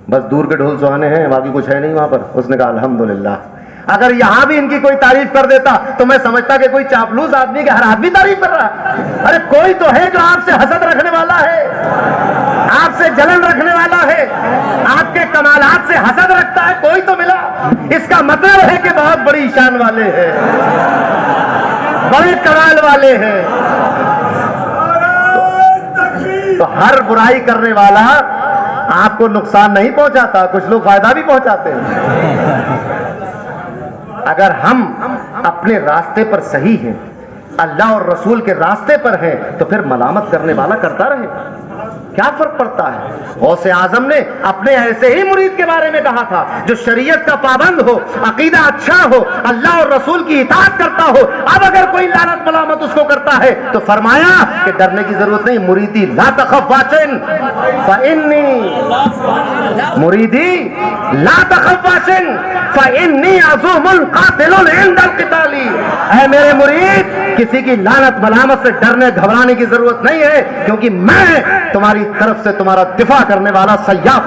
بس دور کے ڈھول سہانے ہیں, باقی کچھ ہے نہیں وہاں پر. اس نے کہا الحمدللہ. اگر یہاں بھی ان کی کوئی تعریف کر دیتا تو میں سمجھتا کہ کوئی چاپلوس آدمی کے ہر آدمی تعریف کر رہا ہے. ارے کوئی تو ہے جو آپ سے حسد رکھنے والا ہے, آپ سے جلن رکھنے والا ہے, آپ کے کمالات سے حسد رکھتا ہے. کوئی تو ملا. اس کا مطلب ہے کہ بہت بڑی شان والے ہیں, بڑے کمال والے ہیں. تو ہر برائی کرنے والا آپ کو نقصان نہیں پہنچاتا, کچھ لوگ فائدہ بھی پہنچاتے ہیں. اگر ہم اپنے راستے پر صحیح ہیں, اللہ اور رسول کے راستے پر ہیں, تو پھر ملامت کرنے والا کرتا رہے. کیا فرق پڑتا ہے؟ غوث اعظم نے اپنے ایسے ہی مرید کے بارے میں کہا تھا جو شریعت کا پابند ہو, عقیدہ اچھا ہو, اللہ اور رسول کی اطاعت کرتا ہو. اب اگر کوئی لعنت ملامت اس کو کرتا ہے تو فرمایا کہ ڈرنے کی ضرورت نہیں. مریدی لا تخف واشن فإنی, مریدی لا تخف واشن فإنی عزوم قاتل عند القتال. اے میرے مرید, کسی کی لعنت ملامت سے ڈرنے گھبرانے کی ضرورت نہیں ہے, کیونکہ میں تمہاری طرف سے تمہارا دفاع کرنے والا سیاف.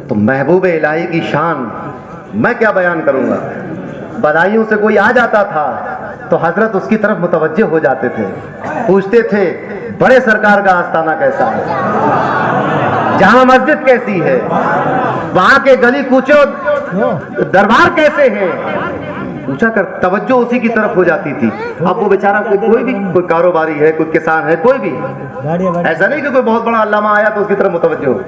تو محبوب الہی کی شان میں کیا بیان کروں گا. بدائیوں سے کوئی آ جاتا تھا تو حضرت اس کی طرف متوجہ ہو جاتے تھے, پوچھتے تھے بڑے سرکار کا آستانہ کیسا ہے، جامع مسجد کیسی ہے، وہاں کے گلی کوچے اور دربار کیسے ہیں، پوچھا کر توجہ اسی کی طرف ہو جاتی تھی. اب وہ بیچارہ کوئی بھی، کوئی کاروباری ہے، کوئی کسان ہے، کوئی بھی، ایسا نہیں کہ کوئی بہت بڑا علامہ آیا تو اس کی طرف متوجہ ہو.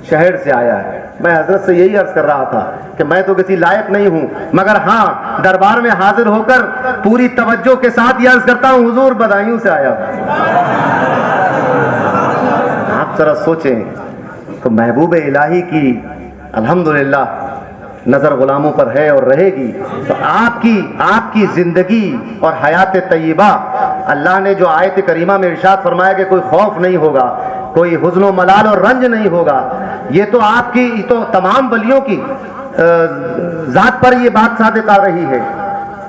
شہر سے آیا ہے. میں حضرت سے یہی عرض کر رہا تھا کہ میں تو کسی لائق نہیں ہوں، مگر ہاں دربار میں حاضر ہو کر پوری توجہ کے ساتھ یہ عرض کرتا ہوں، حضور بدایوں سے آیا ہوں. آپ ذرا سوچیں تو محبوب الہی کی الحمدللہ نظر غلاموں پر ہے اور رہے گی. تو آپ کی زندگی اور حیات طیبہ، اللہ نے جو آیت کریمہ میں ارشاد فرمایا کہ کوئی خوف نہیں ہوگا، کوئی حزن و ملال اور رنج نہیں ہوگا، یہ تو آپ کی، تو تمام ولیوں کی ذات پر یہ بات صادق آ رہی ہے.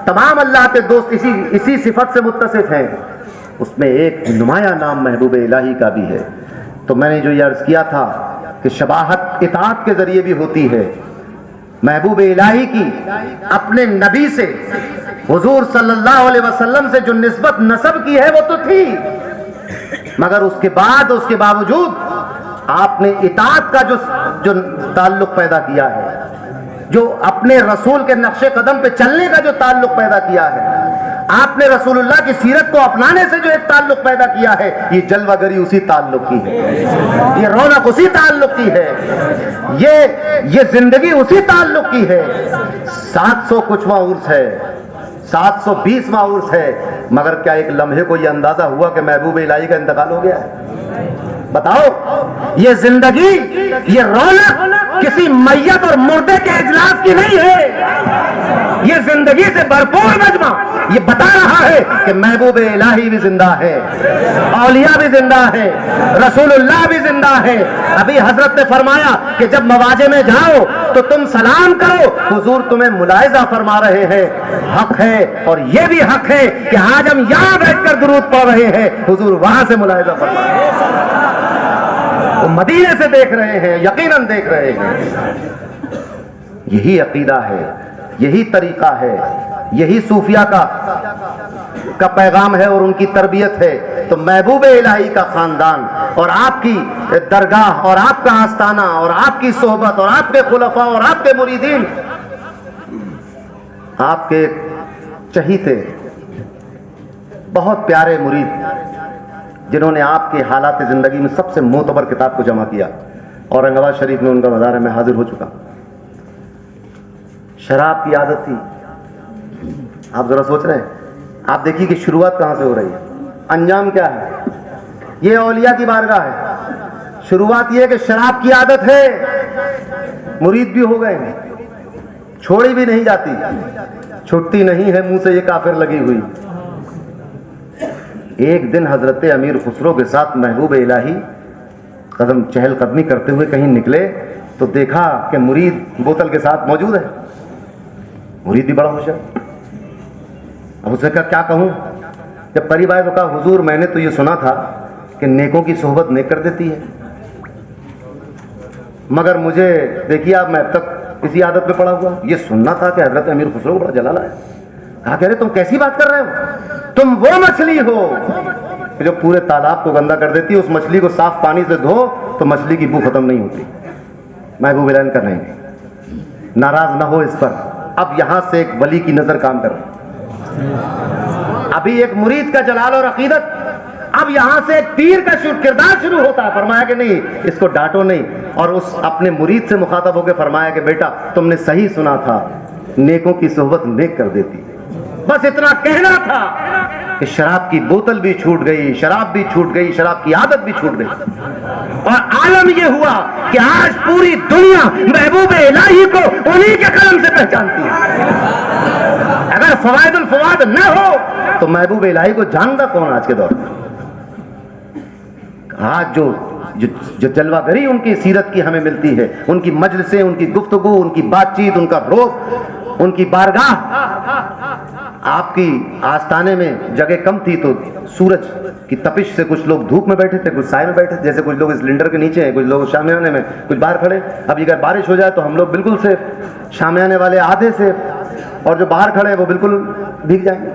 تمام اللہ کے دوست اسی صفت سے متصف ہیں. اس میں ایک نمایاں نام محبوب الہی کا بھی ہے. تو میں نے جو یہ عرض کیا تھا کہ شباہت اطاعت کے ذریعے بھی ہوتی ہے. محبوب الہی کی اپنے نبی سے، حضور صلی اللہ علیہ وسلم سے جو نسبت نسب کی ہے وہ تو تھی، مگر اس کے باوجود آپ نے اطاعت کا جو تعلق پیدا کیا ہے، جو اپنے رسول کے نقش قدم پہ چلنے کا جو تعلق پیدا کیا ہے، آپ نے رسول اللہ کی سیرت کو اپنانے سے جو ایک تعلق پیدا کیا ہے، یہ جلوہ گری اسی تعلق کی ہے، یہ رونق اسی تعلق کی ہے، یہ زندگی اسی تعلق کی ہے. 700 کچھواں عرس ہے، 720واں عرس ہے، مگر کیا ایک لمحے کو یہ اندازہ ہوا کہ محبوب الہی کا انتقال ہو گیا ہے؟ بتاؤ، یہ زندگی، یہ رونق کسی میت اور مردے کے اجلاس کی نہیں ہے. یہ زندگی سے بھرپور مجمع یہ بتا رہا ہے کہ محبوب الہی بھی زندہ ہے، اولیاء بھی زندہ ہے، رسول اللہ بھی زندہ ہے. ابھی حضرت نے فرمایا کہ جب مواجہ میں جاؤ تو تم سلام کرو، حضور تمہیں ملاحظہ فرما رہے ہیں. حق ہے، اور یہ بھی حق ہے کہ آج ہم یہاں بیٹھ کر درود پڑھ رہے ہیں، حضور وہاں سے ملاحظہ فرما رہے ہیں، وہ مدینے سے دیکھ رہے ہیں، یقیناً دیکھ رہے ہیں. یہی عقیدہ ہے، یہی طریقہ ہے، یہی صوفیہ کا پیغام ہے اور ان کی تربیت ہے. تو محبوب الہی کا خاندان اور آپ کی درگاہ اور آپ کا آستانہ اور آپ کی صحبت اور آپ کے خلفاء اور آپ کے مریدین، آپ کے چہیتے بہت پیارے مرید جنہوں نے آپ کے حالات زندگی میں سب سے معتبر کتاب کو جمع کیا. اورنگ آباد شریف میں ان کا مزار ہے، میں حاضر ہو چکا. شراب کی عادت تھی. آپ ذرا سوچ رہے ہیں، آپ دیکھیے کہ شروعات کہاں سے ہو رہی ہے، انجام کیا ہے. یہ اولیاء کی بارگاہ ہے. شروعات یہ ہے کہ شراب کی عادت ہے، مرید بھی ہو گئے ہیں، چھوڑی بھی نہیں جاتی، چھٹتی نہیں ہے منہ سے یہ کافر لگی ہوئی. ایک دن حضرت امیر خسرو کے ساتھ محبوب الہی چہل قدمی کرتے ہوئے کہیں نکلے تو دیکھا کہ مرید بوتل کے ساتھ موجود ہے. مرید بھی بڑا خوش ہے. اب اسے کہا کیا کہوں. جب قریب آئے تو کہا حضور میں نے تو یہ سنا تھا کہ نیکوں کی صحبت نیک کر دیتی ہے، مگر مجھے دیکھیے اب میں اب تک اسی عادت میں پڑا ہوا. یہ سننا تھا کہ حضرت امیر خسرو کو بڑا جلال ہے. کہا کہ ارے تم کیسی بات کر رہے ہو، تم وہ مچھلی ہو جو پورے تالاب کو گندا کر دیتی ہے. اس مچھلی کو صاف پانی سے دھو تو مچھلی کی بو ختم نہیں ہوتی. محبوب الہی کر رہے ہیں، ناراض نہ ہو اس پر. اب یہاں سے ایک ولی کی نظر کام کر رہی، ابھی ایک مرید کا جلال اور عقیدت، اب یہاں سے ایک پیر کا کردار شروع ہوتا ہے. فرمایا کہ نہیں اس کو ڈانٹو نہیں، اور اس اپنے مرید سے مخاطب ہو کے فرمایا کہ بیٹا تم نے صحیح سنا تھا، نیکوں کی صحبت نیک کر دیتی. بس اتنا کہنا تھا کہ شراب کی بوتل بھی چھوٹ گئی، شراب بھی چھوٹ گئی، شراب کی عادت بھی چھوٹ گئی. اور عالم یہ ہوا کہ آج پوری دنیا محبوب الہی کو انہی کے قلم سے پہچانتی ہے. اگر فوائد الفوائد نہ ہو تو محبوب الہی کو جانتا کون آج کے دور میں. آج جو جلوہ گری ان کی سیرت کی ہمیں ملتی ہے، ان کی مجلسیں، ان کی گفتگو، ان کی بات چیت، ان کا روب، ان کی بارگاہ. آپ کی آستانے میں جگہ کم تھی تو سورج کی تپش سے کچھ لوگ دھوپ میں بیٹھے تھے، کچھ سائے میں بیٹھے تھے. جیسے کچھ لوگ اس لنڈر کے نیچے ہیں، کچھ لوگ شامیانے میں، کچھ باہر کھڑے. اب اگر بارش ہو جائے تو ہم لوگ بالکل سے شامیانے والے آدھے سے، اور جو باہر کھڑے ہیں وہ بالکل بھیگ جائیں گے.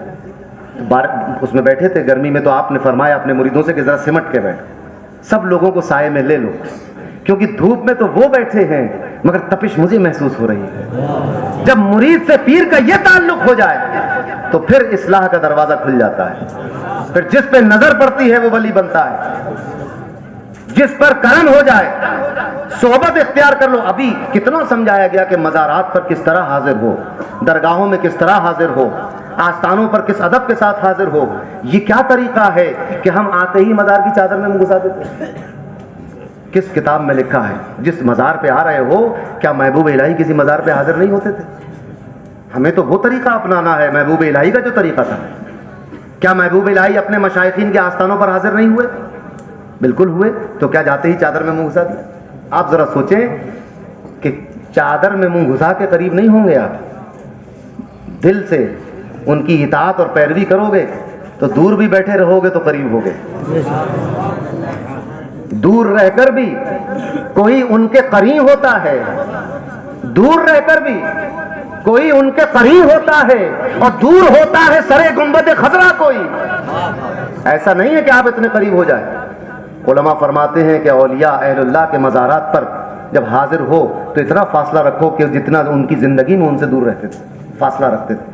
اس میں بیٹھے تھے گرمی میں، تو آپ نے فرمایا اپنے مریدوں سے کہ ذرا سمٹ کے بیٹھ، سب لوگوں کو سائے میں لے لو، کیونکہ دھوپ میں تو وہ بیٹھے ہیں مگر تپش مجھے محسوس ہو رہی ہے۔ جب مرید سے پیر کا یہ تعلق ہو جائے تو پھر اصلاح کا دروازہ کھل جاتا ہے، پھر جس پہ نظر پڑتی ہے وہ ولی بنتا ہے، جس پر کرم ہو جائے۔ صحبت اختیار کر لو۔ ابھی کتنا سمجھایا گیا کہ مزارات پر کس طرح حاضر ہو، درگاہوں میں کس طرح حاضر ہو، آستانوں پر کس ادب کے ساتھ حاضر ہو۔ یہ کیا طریقہ ہے کہ ہم آتے ہی مزار کی چادر میں منہ گھسا دیتے ہیں؟ کس کتاب میں لکھا ہے جس مزار پہ آ رہے ہو کیا محبوب الہی کسی مزار پہ حاضر نہیں ہوتے تھے؟ ہمیں تو وہ طریقہ اپنانا ہے محبوب الہی کا جو طریقہ تھا۔ کیا محبوب الہی اپنے مشائخین کے آستانوں پر حاضر نہیں ہوئے؟ بالکل ہوئے۔ تو کیا جاتے ہی چادر میں منہ گھسا دیا؟ آپ ذرا سوچیں کہ چادر میں منہ گھسا کے قریب نہیں ہوں گے، آپ دل سے ان کی اطاعت اور پیروی کرو گے تو دور بھی بیٹھے رہو گے تو قریب ہوگے، دور رہ کر بھی کوئی ان کے قریب ہوتا ہے، دور رہ کر بھی کوئی ان کے قریب ہوتا ہے، اور دور ہوتا ہے سرے گنبد خضرا کوئی۔ ایسا نہیں ہے کہ آپ اتنے قریب ہو جائیں۔ علماء فرماتے ہیں کہ اولیاء اہل اللہ کے مزارات پر جب حاضر ہو تو اتنا فاصلہ رکھو کہ جتنا ان کی زندگی میں ان سے دور رہتے تھے فاصلہ رکھتے تھے۔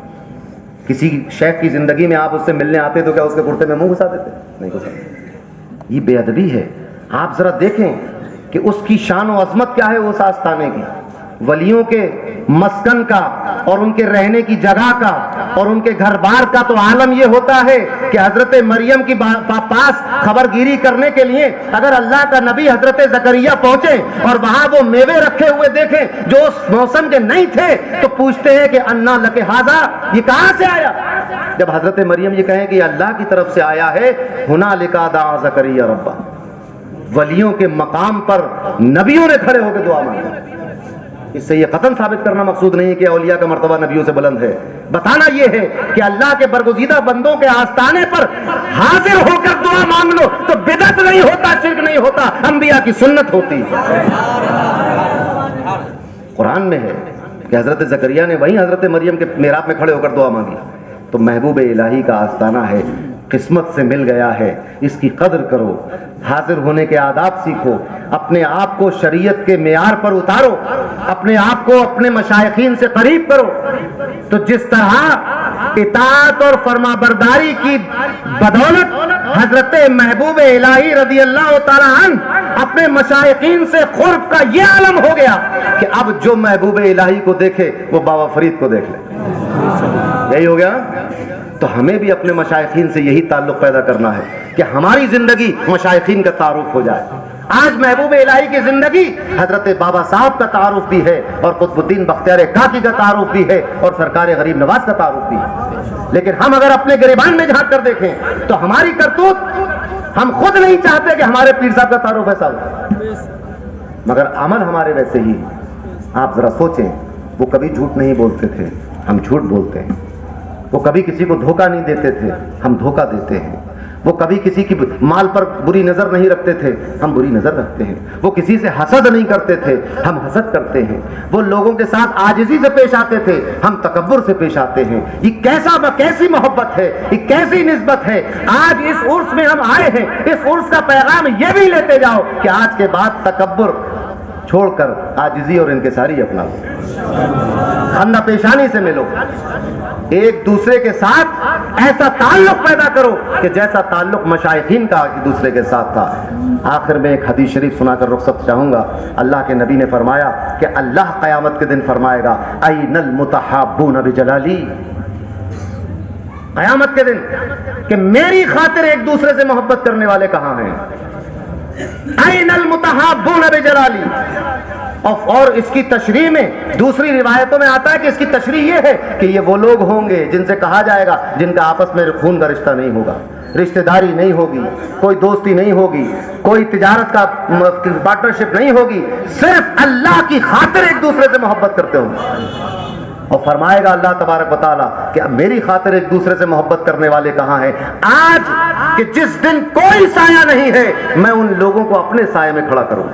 کسی شیخ کی زندگی میں آپ اس سے ملنے آتے تو کیا اس کے کرتے میں منہ گھسا دیتے؟ نہیں گھساتے۔ یہ بے ادبی ہے۔ آپ ذرا دیکھیں کہ اس کی شان و عظمت کیا ہے اس آستانے کی، ولیوں کے مسکن کا اور ان کے رہنے کی جگہ کا اور ان کے گھر بار کا تو عالم یہ ہوتا ہے کہ حضرت مریم کی پاس خبرگیری کرنے کے لیے اگر اللہ کا نبی حضرت زکریا پہنچے اور وہاں وہ میوے رکھے ہوئے دیکھیں جو اس موسم کے نہیں تھے تو پوچھتے ہیں کہ انا لک ھذا، یہ کہاں سے آیا؟ جب حضرت مریم یہ کہیں کہ یہ اللہ کی طرف سے آیا ہے، ہنالک دعا زکریا ربہ، ولیوں کے مقام پر نبیوں نے کھڑے ہو کے دعا مانگی۔ اس سے یہ قطعاً ثابت کرنا مقصود نہیں ہے کہ اولیاء کا مرتبہ نبیوں سے بلند ہے، بتانا یہ ہے کہ اللہ کے برگزیدہ بندوں کے آستانے پر حاضر ہو کر دعا مانگ لو تو بدعت نہیں ہوتا، شرک نہیں ہوتا، انبیاء کی سنت ہوتی ہے۔ قرآن میں ہے کہ حضرت زکریا نے وہیں حضرت مریم کے محراب میں کھڑے ہو کر دعا مانگی۔ تو محبوب الہی کا آستانہ ہے، قسمت سے مل گیا ہے، اس کی قدر کرو، حاضر ہونے کے آداب سیکھو، اپنے آپ کو شریعت کے معیار پر اتارو، اپنے آپ کو اپنے مشائخین سے قریب کرو۔ تو جس طرح اطاعت اور فرما برداری کی بدولت حضرت محبوب الہی رضی اللہ تعالی عنہ اپنے مشائخین سے قرب کا یہ عالم ہو گیا کہ اب جو محبوب الہی کو دیکھے وہ بابا فرید کو دیکھ لے، یہی ہو گیا۔ تو ہمیں بھی اپنے مشائخین سے یہی تعلق پیدا کرنا ہے کہ ہماری زندگی مشائخین کا تعارف ہو جائے۔ آج محبوب الہی کی زندگی حضرت بابا صاحب کا تعارف بھی ہے اور قطب الدین بختیار کاکی کا تعارف بھی ہے اور سرکار غریب نواز کا تعارف بھی ہے، لیکن ہم اگر اپنے گریبان میں جھانک کر دیکھیں تو ہماری کرتوت، ہم خود نہیں چاہتے کہ ہمارے پیر صاحب کا تعارف ایسا ہو، مگر عمل ہمارے ویسے ہی۔ آپ ذرا سوچیں، وہ کبھی جھوٹ نہیں بولتے تھے، ہم جھوٹ بولتے ہیں۔ وہ کبھی کسی کو دھوکہ نہیں دیتے تھے، ہم دھوکہ دیتے ہیں۔ وہ کبھی کسی کی مال پر بری نظر نہیں رکھتے تھے، ہم بری نظر رکھتے ہیں۔ وہ کسی سے حسد نہیں کرتے تھے، ہم حسد کرتے ہیں۔ وہ لوگوں کے ساتھ عاجزی سے پیش آتے تھے، ہم تکبر سے پیش آتے ہیں۔ یہ کیسی محبت ہے، یہ کیسی نسبت ہے۔ آج اس عرس میں ہم آئے ہیں، اس عرس کا پیغام یہ بھی لیتے جاؤ کہ آج کے بعد تکبر چھوڑ کر عاجزی اور انکساری اپنا لو، خندہ پیشانی سے ملو، ایک دوسرے کے ساتھ ایسا تعلق پیدا کرو کہ جیسا تعلق مشائخین کا ایک دوسرے کے ساتھ تھا۔ آخر میں ایک حدیث شریف سنا کر رخصت چاہوں گا۔ اللہ کے نبی نے فرمایا کہ اللہ قیامت کے دن فرمائے گا این المتحابون بجلالی، قیامت کے دن کہ میری خاطر ایک دوسرے سے محبت کرنے والے کہاں ہیں؟ این المتحابون بجلالی۔ اور اس کی تشریح میں دوسری روایتوں میں آتا ہے کہ اس کی تشریح یہ ہے کہ یہ وہ لوگ ہوں گے جن سے کہا جائے گا جن کا آپس میں خون کا رشتہ نہیں ہوگا، رشتہ داری نہیں ہوگی، کوئی دوستی نہیں ہوگی، کوئی تجارت کا پارٹنرشپ نہیں ہوگی، صرف اللہ کی خاطر ایک دوسرے سے محبت کرتے ہوں گے۔ اور فرمائے گا اللہ تبارک و تعالیٰ کہ میری خاطر ایک دوسرے سے محبت کرنے والے کہاں ہیں؟ آج کہ جس دن کوئی سایہ نہیں ہے، میں ان لوگوں کو اپنے سائے میں کھڑا کروں۔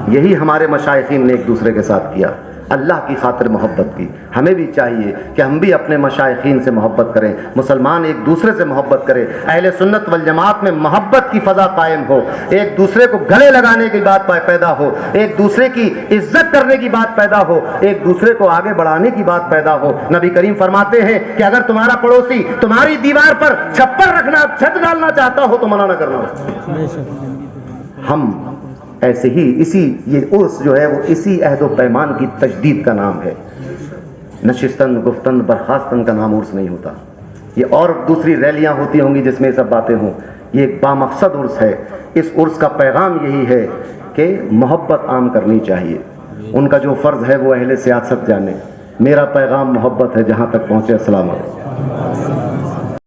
یہی ہمارے مشائخین نے ایک دوسرے کے ساتھ کیا، اللہ کی خاطر محبت کی۔ ہمیں بھی چاہیے کہ ہم بھی اپنے مشائخین سے محبت کریں، مسلمان ایک دوسرے سے محبت کریں، اہل سنت والجماعت میں محبت کی فضا قائم ہو، ایک دوسرے کو گلے لگانے کی بات پیدا ہو، ایک دوسرے کی عزت کرنے کی بات پیدا ہو، ایک دوسرے کو آگے بڑھانے کی بات پیدا ہو۔ نبی کریم فرماتے ہیں کہ اگر تمہارا پڑوسی تمہاری دیوار پر چھپر رکھنا، چھت ڈالنا چاہتا ہو تو منع نہ کرنا۔ ہم ایسے ہی یہ عرس جو ہے وہ اسی عہد و پیمان کی تجدید کا نام ہے۔ نشستن گفتن برخاستن کا نام عرس نہیں ہوتا۔ یہ اور دوسری ریلیاں ہوتی ہوں گی جس میں یہ سب باتیں ہوں، یہ ایک بامقصد عرس ہے۔ اس عرس کا پیغام یہی ہے کہ محبت عام کرنی چاہیے، ان کا جو فرض ہے وہ اہل سیاست جانے۔ میرا پیغام محبت ہے، جہاں تک پہنچے۔ السلام علیکم۔